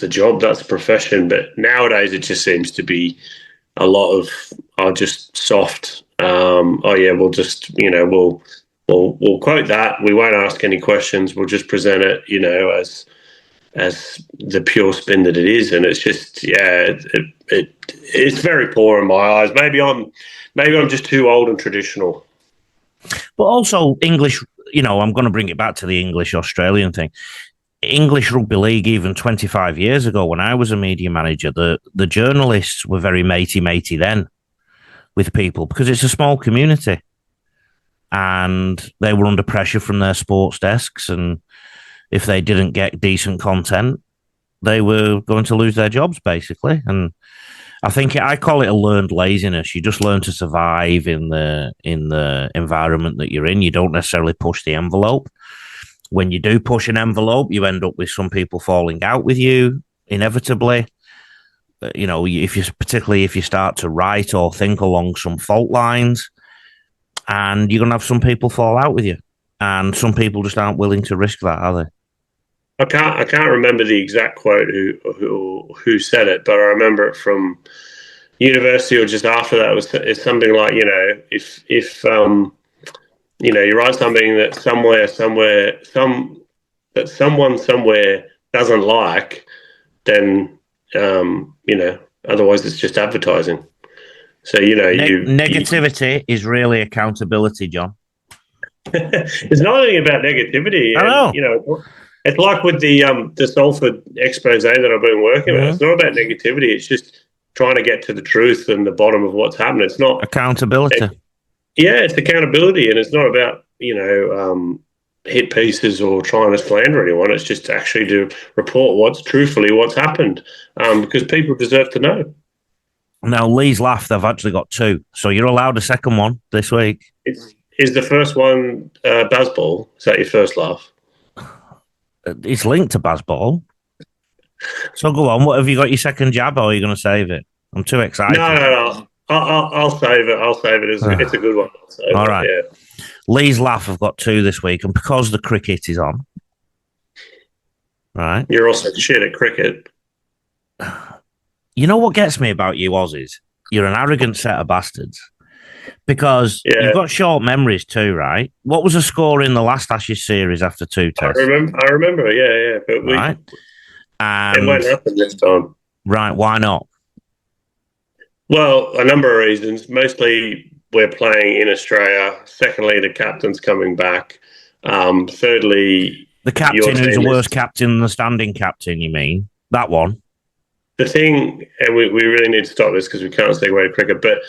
job, that's the profession. But nowadays, it just seems to be a lot of just soft. We'll just we'll quote that. We won't ask any questions. We'll just present it, as the pure spin that it is, and it's just it's very poor in my eyes. Maybe I'm just too old and traditional. But also English, I'm going to bring it back to the English Australian thing. English Rugby League, even 25 years ago when I was a media manager, the journalists were very matey then with people because it's a small community, and they were under pressure from their sports desks, and if they didn't get decent content, they were going to lose their jobs, basically. And I think I call it a learned laziness. You just learn to survive in the environment that you're in. You don't necessarily push the envelope. When you do push an envelope, you end up with some people falling out with you, inevitably. Particularly if you start to write or think along some fault lines, and you're going to have some people fall out with you. And some people just aren't willing to risk that, are they? I can't remember the exact quote who said it, but I remember it from university or just after that. It's something like, if you write something that someone somewhere doesn't like, then otherwise it's just advertising. So negativity is really accountability, John. There's nothing about negativity. I know. It's like with the Salford expose that I've been working on. It's not about negativity. It's just trying to get to the truth and the bottom of what's happening. It's not accountability. It's accountability, and it's not about hit pieces or trying to slander anyone. It's just actually to report what's happened, because people deserve to know. Now, Lee's laugh, they've actually got two, so you're allowed a second one this week. Is the first one Bazball? Is that your first laugh? It's linked to Bazball. So go on. What have you got your second jab, or are you going to save it? I'm too excited. No. I'll save it. It's a good one. All right. Yeah. Lee's laugh, I've got two this week, and because the cricket is on, right? You're also shit at cricket. You know what gets me about you Aussies? You're an arrogant set of bastards. Because Yeah, you've got short memories too, right? What was the score in the last Ashes series after 2 tests? I remember. Yeah, yeah, but Right. it And won't happen this time. right, why not? Well, a number of reasons. Mostly, we're playing in Australia. Secondly, the captain's coming back. Thirdly, The your captain who's a team worse is captain than the standing captain, you mean? That one. the thing, and we really need to stop this because we can't segue to cricket. But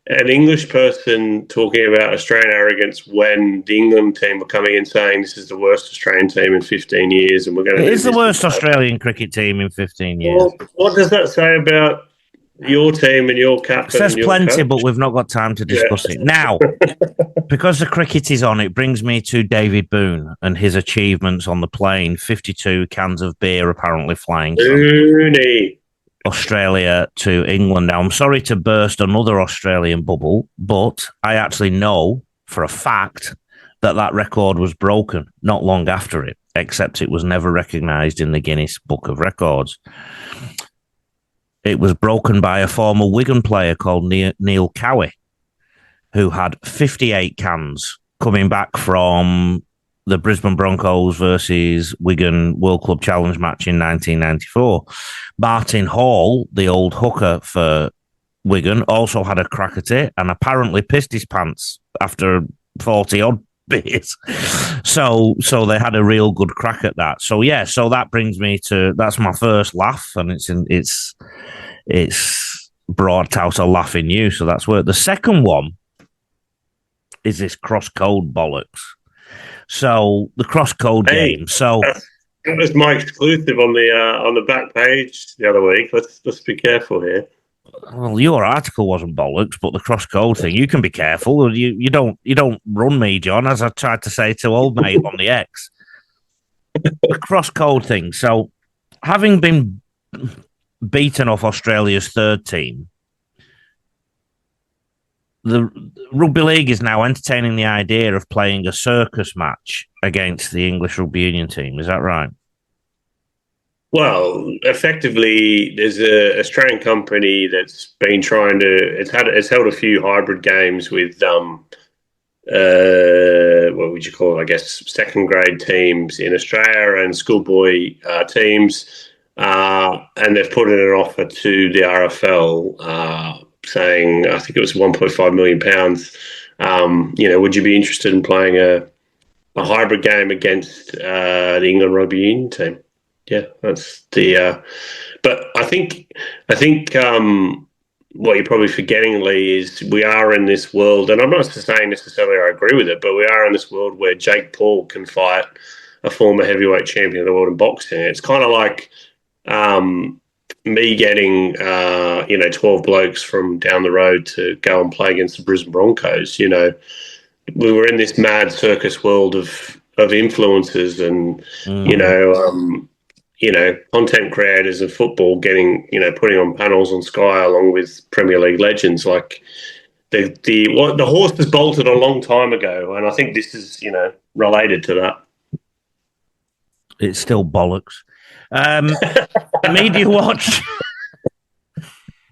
an English person talking about Australian arrogance when the England team were coming in saying this is the worst Australian team in 15 years, and we're going It to do is the this and worst that. Australian cricket team in 15 years. Well, what does that say about your team and your It captain says and your plenty, but coach? we've not got time to Yeah. discuss it. Now, because the cricket is on, it brings me to David Boone and his achievements on the plane. 52 cans of beer apparently flying from Looney. Australia to England. Now, I'm sorry to burst another Australian bubble, but I actually know for a fact that that record was broken not long after it, except it was never recognised in the Guinness Book of Records. It was broken by a former Wigan player called Neil Cowie, who had 58 cans coming back from the Brisbane Broncos versus Wigan World Club Challenge match in 1994. Martin Hall, the old hooker for Wigan, also had a crack at it and apparently pissed his pants after 40 odd beers. So they had a real good crack at that. So yeah, so that brings me to that's my first laugh, and it's brought out a laugh in you. So that's where the second one is this cross code bollocks. So the cross code game. So that was my exclusive on the back page the other week. Let's be careful here. well, your article wasn't bollocks, but the cross code thing. You can be careful. You don't run me, John, as I tried to say to old mate on the X. The cross code thing. So having been beaten off Australia's third team, the Rugby League is now entertaining the idea of playing a circus match against the English Rugby Union team. Is that right? Well, effectively, there's a Australian company that's been trying to. It's held a few hybrid games with what would you call it? I guess second grade teams in Australia and schoolboy teams, and they've put in an offer to the RFL. Saying, I think it was £1.5 million. Would you be interested in playing a hybrid game against the England Rugby Union team? Yeah, that's the. But I think what you're probably forgetting, Lee, is we are in this world, and I'm not saying necessarily I agree with it, but we are in this world where Jake Paul can fight a former heavyweight champion of the world in boxing. It's kind of like. Me getting 12 blokes from down the road to go and play against the Brisbane Broncos. We were in this mad circus world of influencers and content creators of football getting putting on panels on Sky along with Premier League legends. Like the horse was bolted a long time ago, and I think this is related to that. It's still bollocks. Media Watch.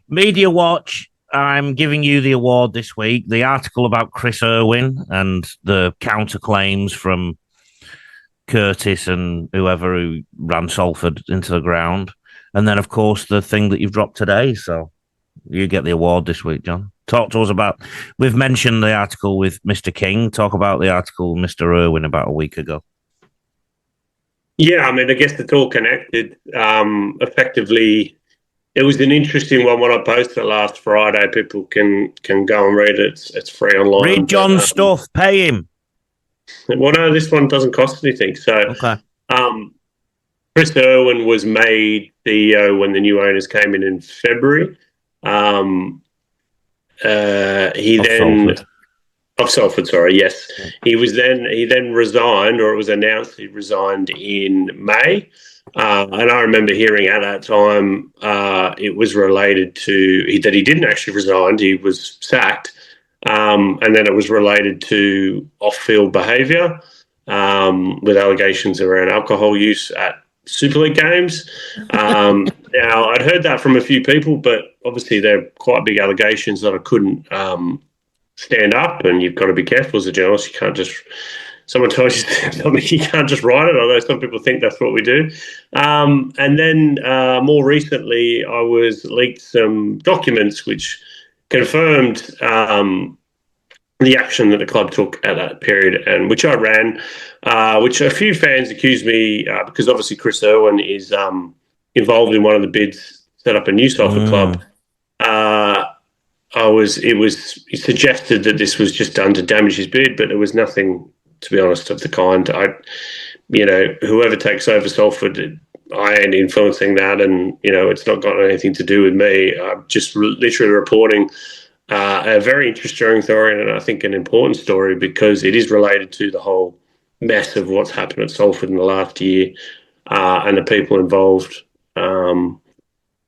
Media Watch. I'm giving you the award this week. The article about Chris Irwin and the counterclaims from Curtis and whoever who ran Salford into the ground. And then, of course, the thing that you've dropped today. So you get the award this week, John. Talk to us about, we've mentioned the article with Mr. King. Talk about the article with Mr. Irwin about a week ago. Yeah, I mean, I guess it's all connected. Effectively, it was an interesting one when I posted it last Friday. People can go and read it. It's free online. Read John's stuff. Pay him. Well, no, this one doesn't cost anything. So, okay. Chris Irwin was made CEO when the new owners came in February. He then. Salford. Of Salford, sorry, yes. He then resigned, or it was announced he resigned in May. And I remember hearing at that time it was related to that he didn't actually resign, he was sacked. And then it was related to off-field behaviour with allegations around alcohol use at Super League games. Now, I'd heard that from a few people, but obviously they're quite big allegations that I couldn't stand up, and you've got to be careful as a journalist. You can't just... Someone tells you something, you can't just write it, although some people think that's what we do. And then more recently, I was leaked some documents which confirmed the action that the club took at that period, and which I ran, which a few fans accused me, because obviously Chris Irwin is involved in one of the bids, set up a new Salford club. He suggested that this was just done to damage his bid, but there was nothing, to be honest, of the kind. Whoever takes over Salford, I ain't influencing that, and it's not got anything to do with me. I'm just literally reporting a very interesting story, and I think an important story, because it is related to the whole mess of what's happened at Salford in the last year, and the people involved.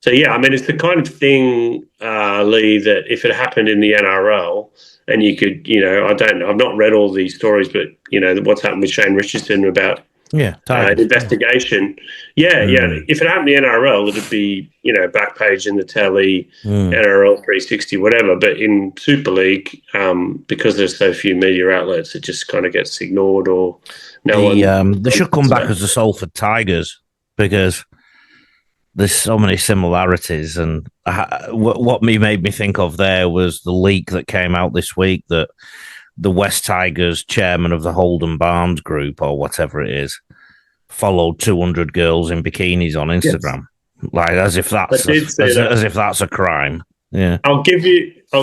So yeah, I mean, it's the kind of thing, Lee, that if it happened in the NRL, and you could, I've not read all these stories, but what's happened with Shane Richardson about investigation. Yeah. If it happened in the NRL, it'd be, back page in the telly, NRL 360, whatever. But in Super League, because there's so few media outlets, it just kind of gets ignored, or they should come back as the Salford Tigers, because there's so many similarities. And what made me think of there was the leak that came out this week that the West Tigers chairman of the Holden Barnes group, or whatever it is, followed 200 girls in bikinis on Instagram. Yes. Like as if that's a crime. Yeah. I'll give you a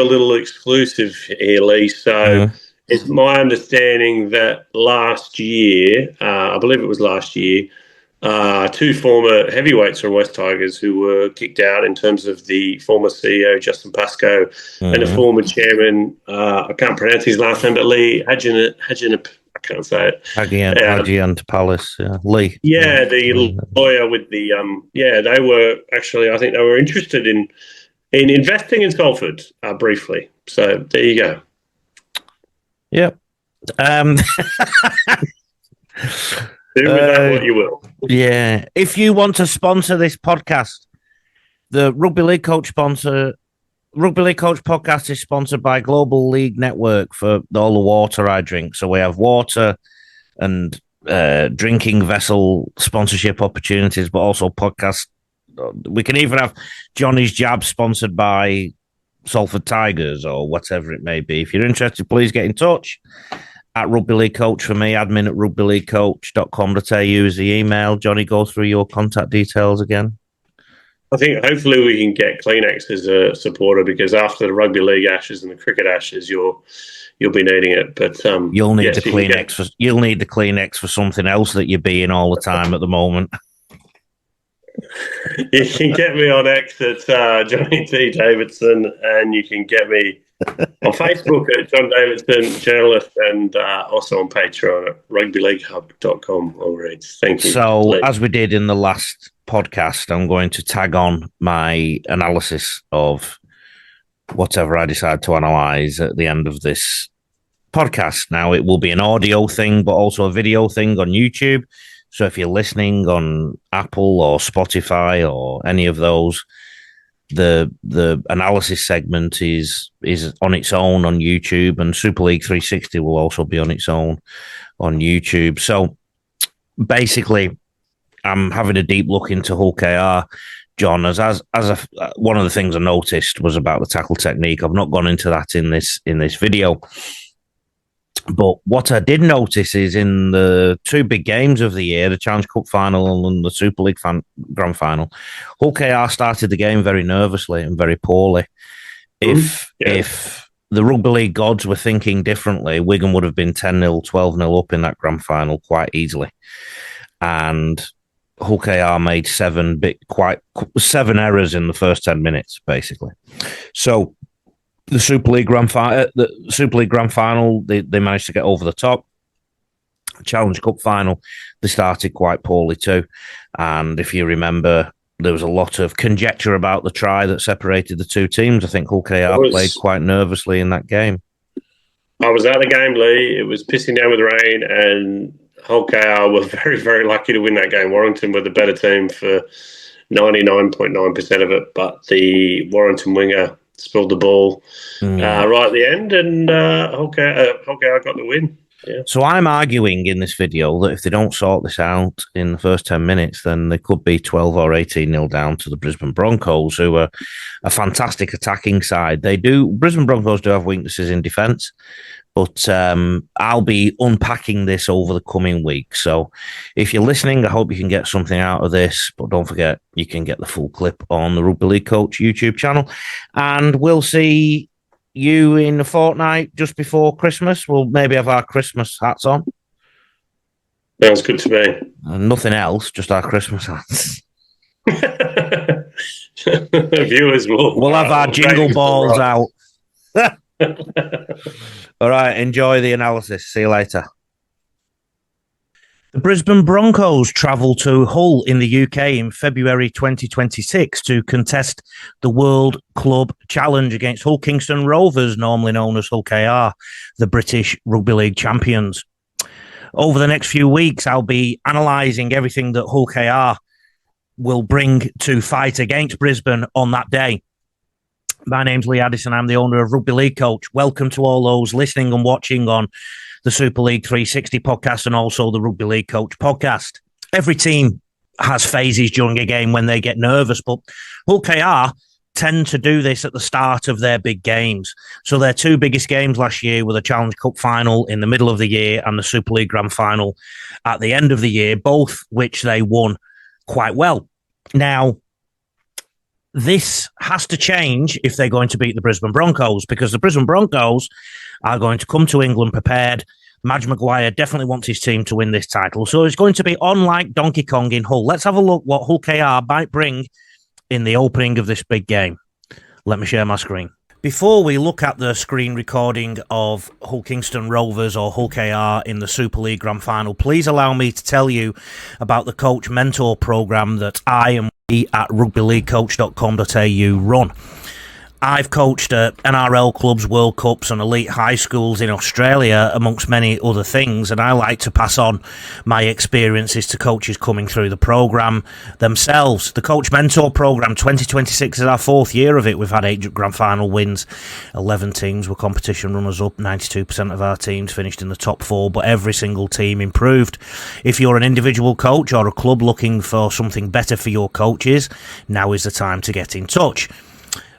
little exclusive here, Lee. So it's my understanding that last year, I believe it was last year, two former heavyweights from West Tigers who were kicked out, in terms of the former CEO, Justin Pascoe, and the former chairman, I can't pronounce his last name, but Lee Addison, I can't say it. Hagiantopoulos, Lee. Yeah, the lawyer with the, they were actually, I think they were interested in investing in Salford briefly. So there you go. Yep. Do with that what you will. Yeah. If you want to sponsor this podcast, the Rugby League Coach podcast is sponsored by Global League Network for all the water I drink. So we have water and drinking vessel sponsorship opportunities, but also podcast. We can even have Johnny's Jab sponsored by Salford Tigers or whatever it may be. If you're interested, please get in touch. At Rugby League Coach for me, admin at rugbyleaguecoach.com.au is the email. Johnny, go through your contact details again. I think hopefully we can get Kleenex as a supporter, because after the Rugby League Ashes and the Cricket Ashes, you'll be needing it. But you'll need the Kleenex. You'll need the Kleenex for something else that you're being all the time at the moment. You can get me on X at Johnny T Davidson, and you can get me on Facebook at John Davidson Journalist, and also on Patreon at rugbyleaguehub.com. All right, thank you. So, as we did in the last podcast, I'm going to tag on my analysis of whatever I decide to analyse at the end of this podcast. Now, it will be an audio thing, but also a video thing on YouTube. So if you're listening on Apple or Spotify or any of those, the analysis segment is on its own on YouTube, and Super League 360 will also be on its own on YouTube. So basically, I'm having a deep look into Hull KR, John. One of the things I noticed was about the tackle technique. I've not gone into that in this video. But what I did notice is in the two big games of the year, the Challenge Cup final and the Super League Grand Final, Hull KR started the game very nervously and very poorly. If the Rugby League gods were thinking differently, Wigan would have been 10-0, 12-0 up in that Grand Final quite easily. And Hull KR made seven errors in the first 10 minutes, basically. So the Super League Grand Final, they managed to get over the top. Challenge Cup final, they started quite poorly too. And if you remember, there was a lot of conjecture about the try that separated the two teams. I think Hull KR played quite nervously in that game. I was at the game, Lee. It was pissing down with rain, and Hull KR were very, very lucky to win that game. Warrington were the better team for 99.9% of it, but the Warrington winger spilled the ball right at the end, and Hull KR got the win. Yeah. So I'm arguing in this video that if they don't sort this out in the first 10 minutes, then they could be 12 or 18-0 down to the Brisbane Broncos, who are a fantastic attacking side. Brisbane Broncos do have weaknesses in defence, but I'll be unpacking this over the coming week. So if you're listening, I hope you can get something out of this. But don't forget, you can get the full clip on the Rugby League Coach YouTube channel. And we'll see you in a fortnight just before Christmas. We'll maybe have our Christmas hats on. Sounds good to me. Nothing else, just our Christmas hats. Viewers we'll have our jingle balls out. All right, enjoy the analysis. See you later. The Brisbane Broncos travel to Hull in the UK in February 2026 to contest the World Club Challenge against Hull Kingston Rovers, normally known as Hull KR, the British Rugby League champions. Over the next few weeks, I'll be analysing everything that Hull KR will bring to fight against Brisbane on that day. My name's Lee Addison. I'm the owner of Rugby League Coach. Welcome to all those listening and watching on the Super League 360 podcast and also the Rugby League Coach podcast. Every team has phases during a game when they get nervous, but Hull KR tend to do this at the start of their big games. So their two biggest games last year were the Challenge Cup final in the middle of the year and the Super League Grand Final at the end of the year, both which they won quite well. Now, this has to change if they're going to beat the Brisbane Broncos, because the Brisbane Broncos are going to come to England prepared. Madge Maguire definitely wants his team to win this title. So it's going to be on like Donkey Kong in Hull. Let's have a look what Hull KR might bring in the opening of this big game. Let me share my screen. Before we look at the screen recording of Hull Kingston Rovers or Hull KR in the Super League Grand Final, please allow me to tell you about the Coach Mentor programme that I and we at rugbyleaguecoach.com.au run. I've coached at NRL clubs, World Cups and elite high schools in Australia, amongst many other things, and I like to pass on my experiences to coaches coming through the programme themselves. The Coach Mentor programme 2026 is our fourth year of it. We've had 8 grand final wins, 11 teams were competition runners-up, 92% of our teams finished in the top 4, but every single team improved. If you're an individual coach or a club looking for something better for your coaches, now is the time to get in touch.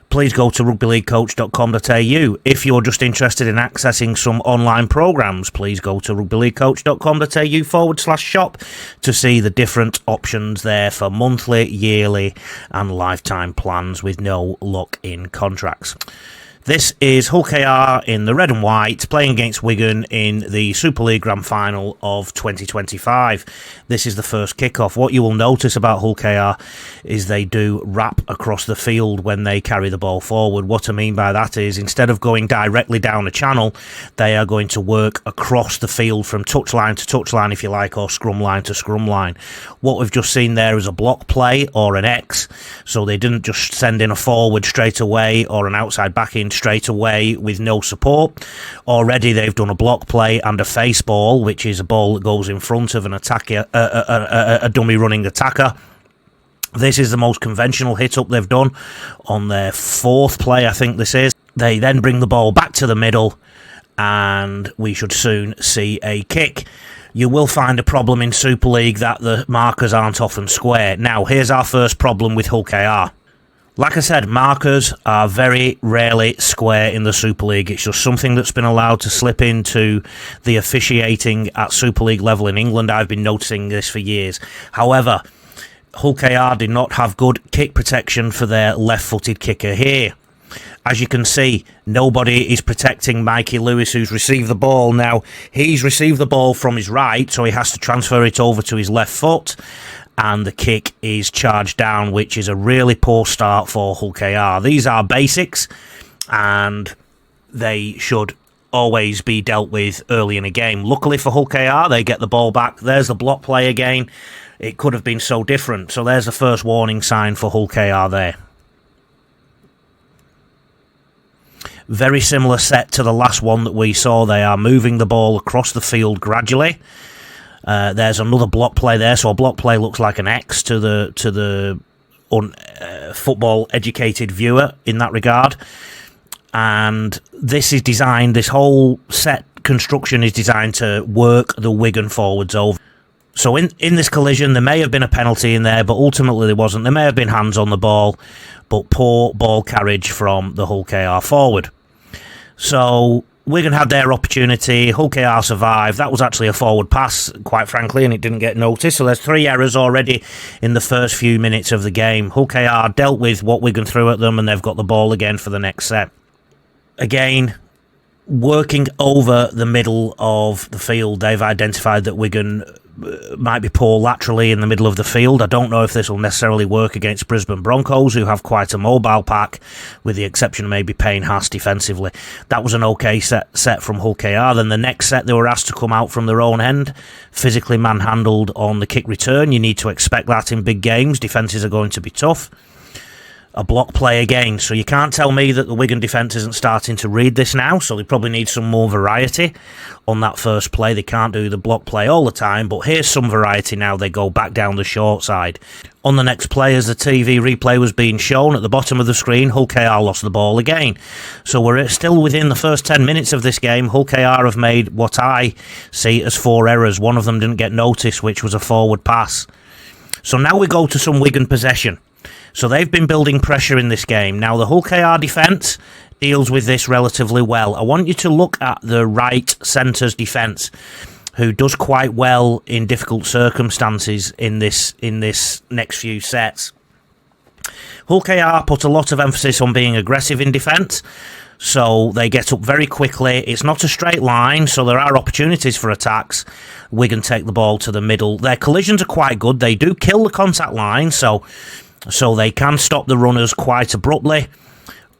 Please go to rugbyleaguecoach.com.au. If you're just interested in accessing some online programs, please go to rugbyleaguecoach.com.au/shop to see the different options there for monthly, yearly and lifetime plans with no lock-in contracts. This is Hull KR in the red and white, playing against Wigan in the Super League Grand Final of 2025. This is the first kickoff. What you will notice about Hull KR is they do wrap across the field when they carry the ball forward. What I mean by that is, instead of going directly down a channel, they are going to work across the field from touchline to touchline, if you like, or scrum line to scrum line. What we've just seen there is a block play or an X, so they didn't just send in a forward straight away or an outside back in straight away with no support. Already they've done a block play and a face ball, which is a ball that goes in front of an attacker, a dummy running attacker. This is the most conventional hit up they've done on their fourth play, I think this is. They then bring the ball back to the middle and we should soon see a kick. You will find a problem in Super League that the markers aren't often square. Now, here's our first problem with Hull KR. Like I said, markers are very rarely square in the Super League. It's just something that's been allowed to slip into the officiating at Super League level in England. I've been noticing this for years. However, Hull KR did not have good kick protection for their left-footed kicker here. As you can see, nobody is protecting Mikey Lewis, who's received the ball. Now, he's received the ball from his right, so he has to transfer it over to his left foot. And the kick is charged down, which is a really poor start for Hull KR. These are basics, and they should always be dealt with early in a game. Luckily for Hull KR, they get the ball back. There's the block play again. It could have been so different. So there's the first warning sign for Hull KR there. Very similar set to the last one that we saw. They are moving the ball across the field gradually. There's another block play there, so a block play looks like an X to the football educated viewer in that regard. And this whole set construction is designed to work the Wigan forwards over. So in this collision, there may have been a penalty in there, but ultimately there wasn't. There may have been hands on the ball, but poor ball carriage from the Hull KR forward. So Wigan had their opportunity. Hull KR survived. That was actually a forward pass, quite frankly, and it didn't get noticed. So there's 3 errors already in the first few minutes of the game. Hull KR dealt with what Wigan threw at them, and they've got the ball again for the next set. Again, working over the middle of the field, they've identified that Wigan might be poor laterally in the middle of the field. I don't know if this will necessarily work against Brisbane Broncos, who have quite a mobile pack, with the exception of maybe Payne Haas defensively. That was an okay set from Hull KR. Then the next set, they were asked to come out from their own end, physically manhandled on the kick return. You need to expect that in big games. Defences are going to be tough. A block play again, so you can't tell me that the Wigan defence isn't starting to read this now, so they probably need some more variety on that first play. They can't do the block play all the time, but here's some variety now. They go back down the short side. On the next play, as the TV replay was being shown at the bottom of the screen, Hull KR lost the ball again. So we're still within the first 10 minutes of this game. Hull KR have made what I see as 4 errors. One of them didn't get noticed, which was a forward pass. So now we go to some Wigan possession. So they've been building pressure in this game. Now, the Hull KR defence deals with this relatively well. I want you to look at the right centre's defence, who does quite well in difficult circumstances in this next few sets. Hull KR put a lot of emphasis on being aggressive in defence, so they get up very quickly. It's not a straight line, so there are opportunities for attacks. Wigan take the ball to the middle. Their collisions are quite good. They do kill the contact line, so they can stop the runners quite abruptly.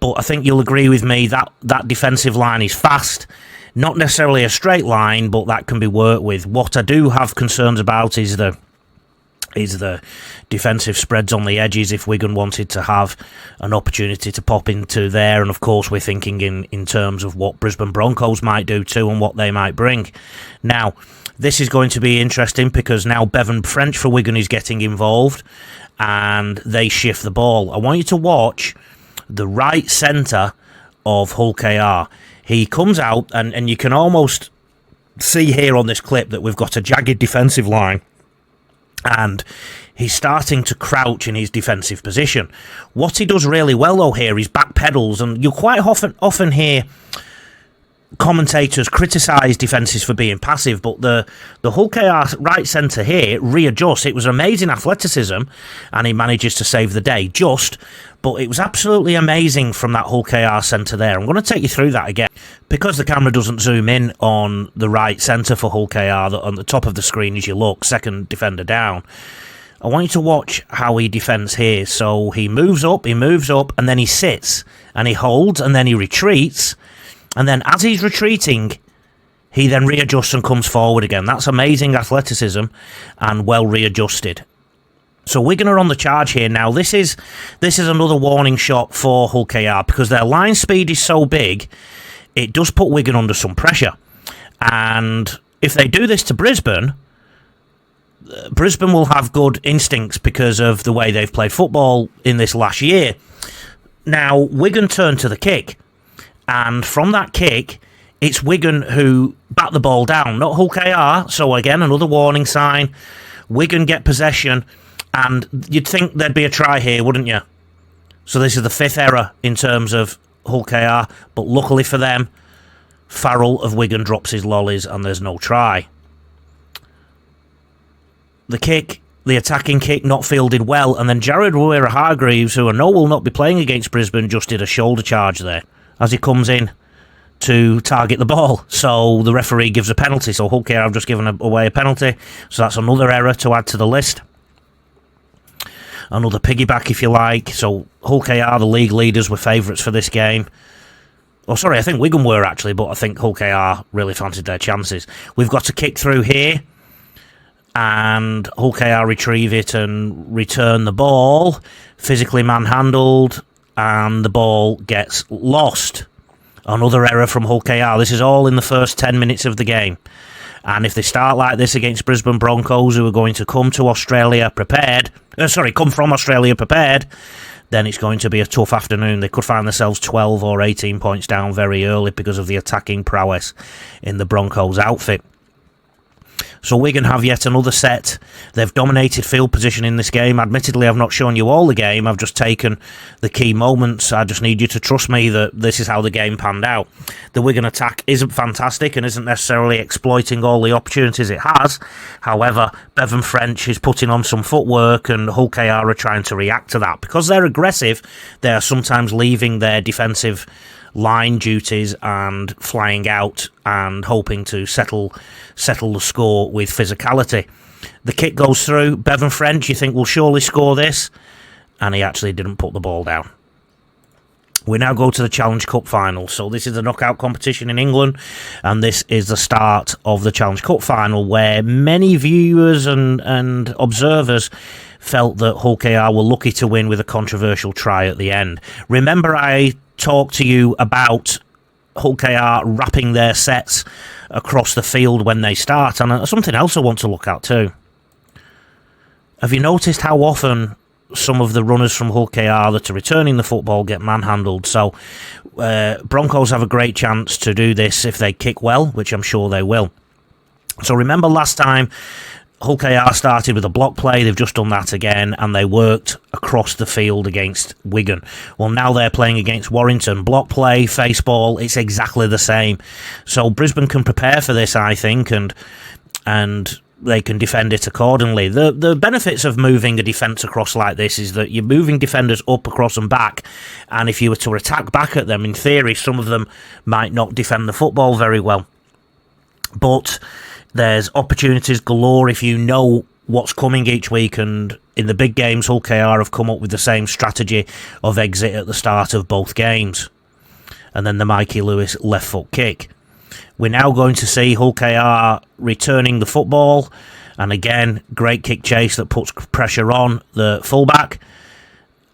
But I think you'll agree with me that that defensive line is fast. Not necessarily a straight line, but that can be worked with. What I do have concerns about is the defensive spreads on the edges if Wigan wanted to have an opportunity to pop into there. And of course, we're thinking in terms of what Brisbane Broncos might do too and what they might bring. Now, this is going to be interesting because now Bevan French for Wigan is getting involved and they shift the ball. I want you to watch the right centre of Hull KR. He comes out and you can almost see here on this clip that we've got a jagged defensive line and he's starting to crouch in his defensive position. What he does really well though here is backpedals, and you'll quite often hear commentators criticise defences for being passive, but the Hull KR right centre here readjusts. It was amazing athleticism and he manages to save the day but it was absolutely amazing from that Hull KR centre there. I'm going to take you through that again because the camera doesn't zoom in on the right centre for Hull KR on the top of the screen as you look, second defender down. I want you to watch how he defends here. So he moves up, and then he sits and he holds and then he retreats. And then as he's retreating, he then readjusts and comes forward again. That's amazing athleticism and well readjusted. So Wigan are on the charge here now. This is another warning shot for Hull KR because their line speed is so big, it does put Wigan under some pressure. And if they do this to Brisbane will have good instincts because of the way they've played football in this last year. Now, Wigan turn to the kick. And from that kick, it's Wigan who bat the ball down, not Hull KR. So again, another warning sign. Wigan get possession, and you'd think there'd be a try here, wouldn't you? So this is the 5th error in terms of Hull KR, but luckily for them, Farrell of Wigan drops his lollies and there's no try. The kick, the attacking kick, not fielded well, and then Jared Waerea-Hargreaves, who I know will not be playing against Brisbane, just did a shoulder charge there as he comes in to target the ball. So the referee gives a penalty. So Hull KR have just given away a penalty. So that's another error to add to the list. Another piggyback, if you like. So Hull KR, the league leaders, were favourites for this game. Oh, sorry, I think Wigan were actually, but I think Hull KR really fancied their chances. We've got a kick through here. And Hull KR retrieve it and return the ball. Physically manhandled. And the ball gets lost. Another error from Hull KR. This is all in the first 10 minutes of the game. And if they start like this against Brisbane Broncos, who are going to come from Australia prepared, then it's going to be a tough afternoon. They could find themselves 12 or 18 points down very early because of the attacking prowess in the Broncos outfit. So Wigan have yet another set. They've dominated field position in this game. Admittedly, I've not shown you all the game. I've just taken the key moments. I just need you to trust me that this is how the game panned out. The Wigan attack isn't fantastic and isn't necessarily exploiting all the opportunities it has. However, Bevan French is putting on some footwork and Hull KR are trying to react to that. Because they're aggressive, they are sometimes leaving their defensive line duties and flying out and hoping to settle the score with physicality. The kick goes through. Bevan French, you think, will surely score this, and he actually didn't put the ball down. We now go to the Challenge Cup final. So this is the knockout competition in England, and this is the start of the Challenge Cup final, where many viewers and observers felt that Hull KR were lucky to win with a controversial try at the end. Remember, I talked to you about Hull KR wrapping their sets across the field when they start, and something else I want to look at too. Have you noticed how often some of the runners from Hull KR that are returning the football get manhandled? So Broncos have a great chance to do this if they kick well, which I'm sure they will. So remember last time Hull KR started with a block play. They've just done that again, and they worked across the field against Wigan. Well, now they're playing against Warrington. Block play, face ball, it's exactly the same. So Brisbane can prepare for this, I think, and they can defend it accordingly. The benefits of moving a defence across like this is that you're moving defenders up, across and back, and if you were to attack back at them, in theory, some of them might not defend the football very well. But there's opportunities galore if you know what's coming each week, and in the big games, Hull KR have come up with the same strategy of exit at the start of both games. And then the Mikey Lewis left foot kick. We're now going to see Hull KR returning the football, and again, great kick chase that puts pressure on the fullback,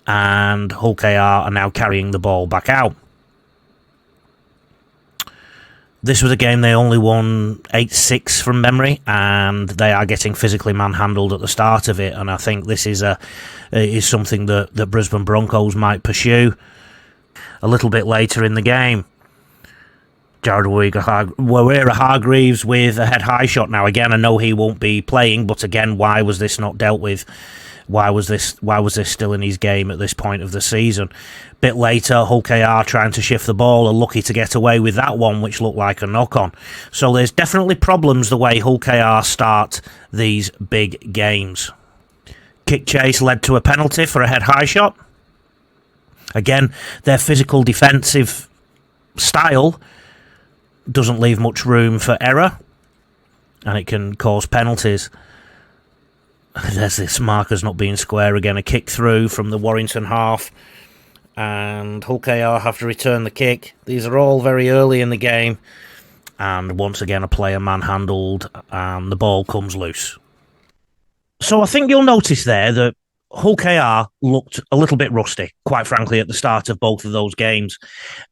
and Hull KR are now carrying the ball back out. This was a game they only won 8-6 from memory, and they are getting physically manhandled at the start of it, and I think this is something that Brisbane Broncos might pursue a little bit later in the game. Jared Waerea-Hargreaves with a head high shot. Now again, I know he won't be playing, but again, why was this not dealt with? Why was this still in his game at this point of the season? Bit later, Hull KR trying to shift the ball are lucky to get away with that one, which looked like a knock-on. So there's definitely problems the way Hull KR start these big games. Kick chase led to a penalty for a head high shot. Again, their physical defensive style doesn't leave much room for error, and it can cause penalties. There's this markers not being square again. A kick through from the Warrington half, and Hull KR have to return the kick. These are all very early in the game, and once again a player manhandled, and the ball comes loose. So I think you'll notice there that Hull KR looked a little bit rusty, quite frankly, at the start of both of those games.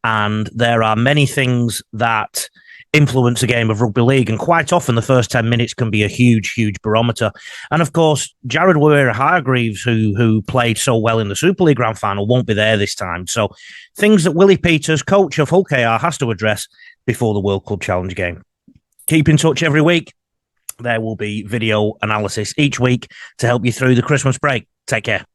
And there are many things that influence a game of rugby league, and quite often the first 10 minutes can be a huge, huge barometer. And of course, Jared Waerea-Hargreaves, who played so well in the Super League Grand Final, won't be there this time. So things that Willie Peters, coach of Hull KR, has to address before the World Club Challenge game. Keep in touch every week. There will be video analysis each week to help you through the Christmas break. Take care.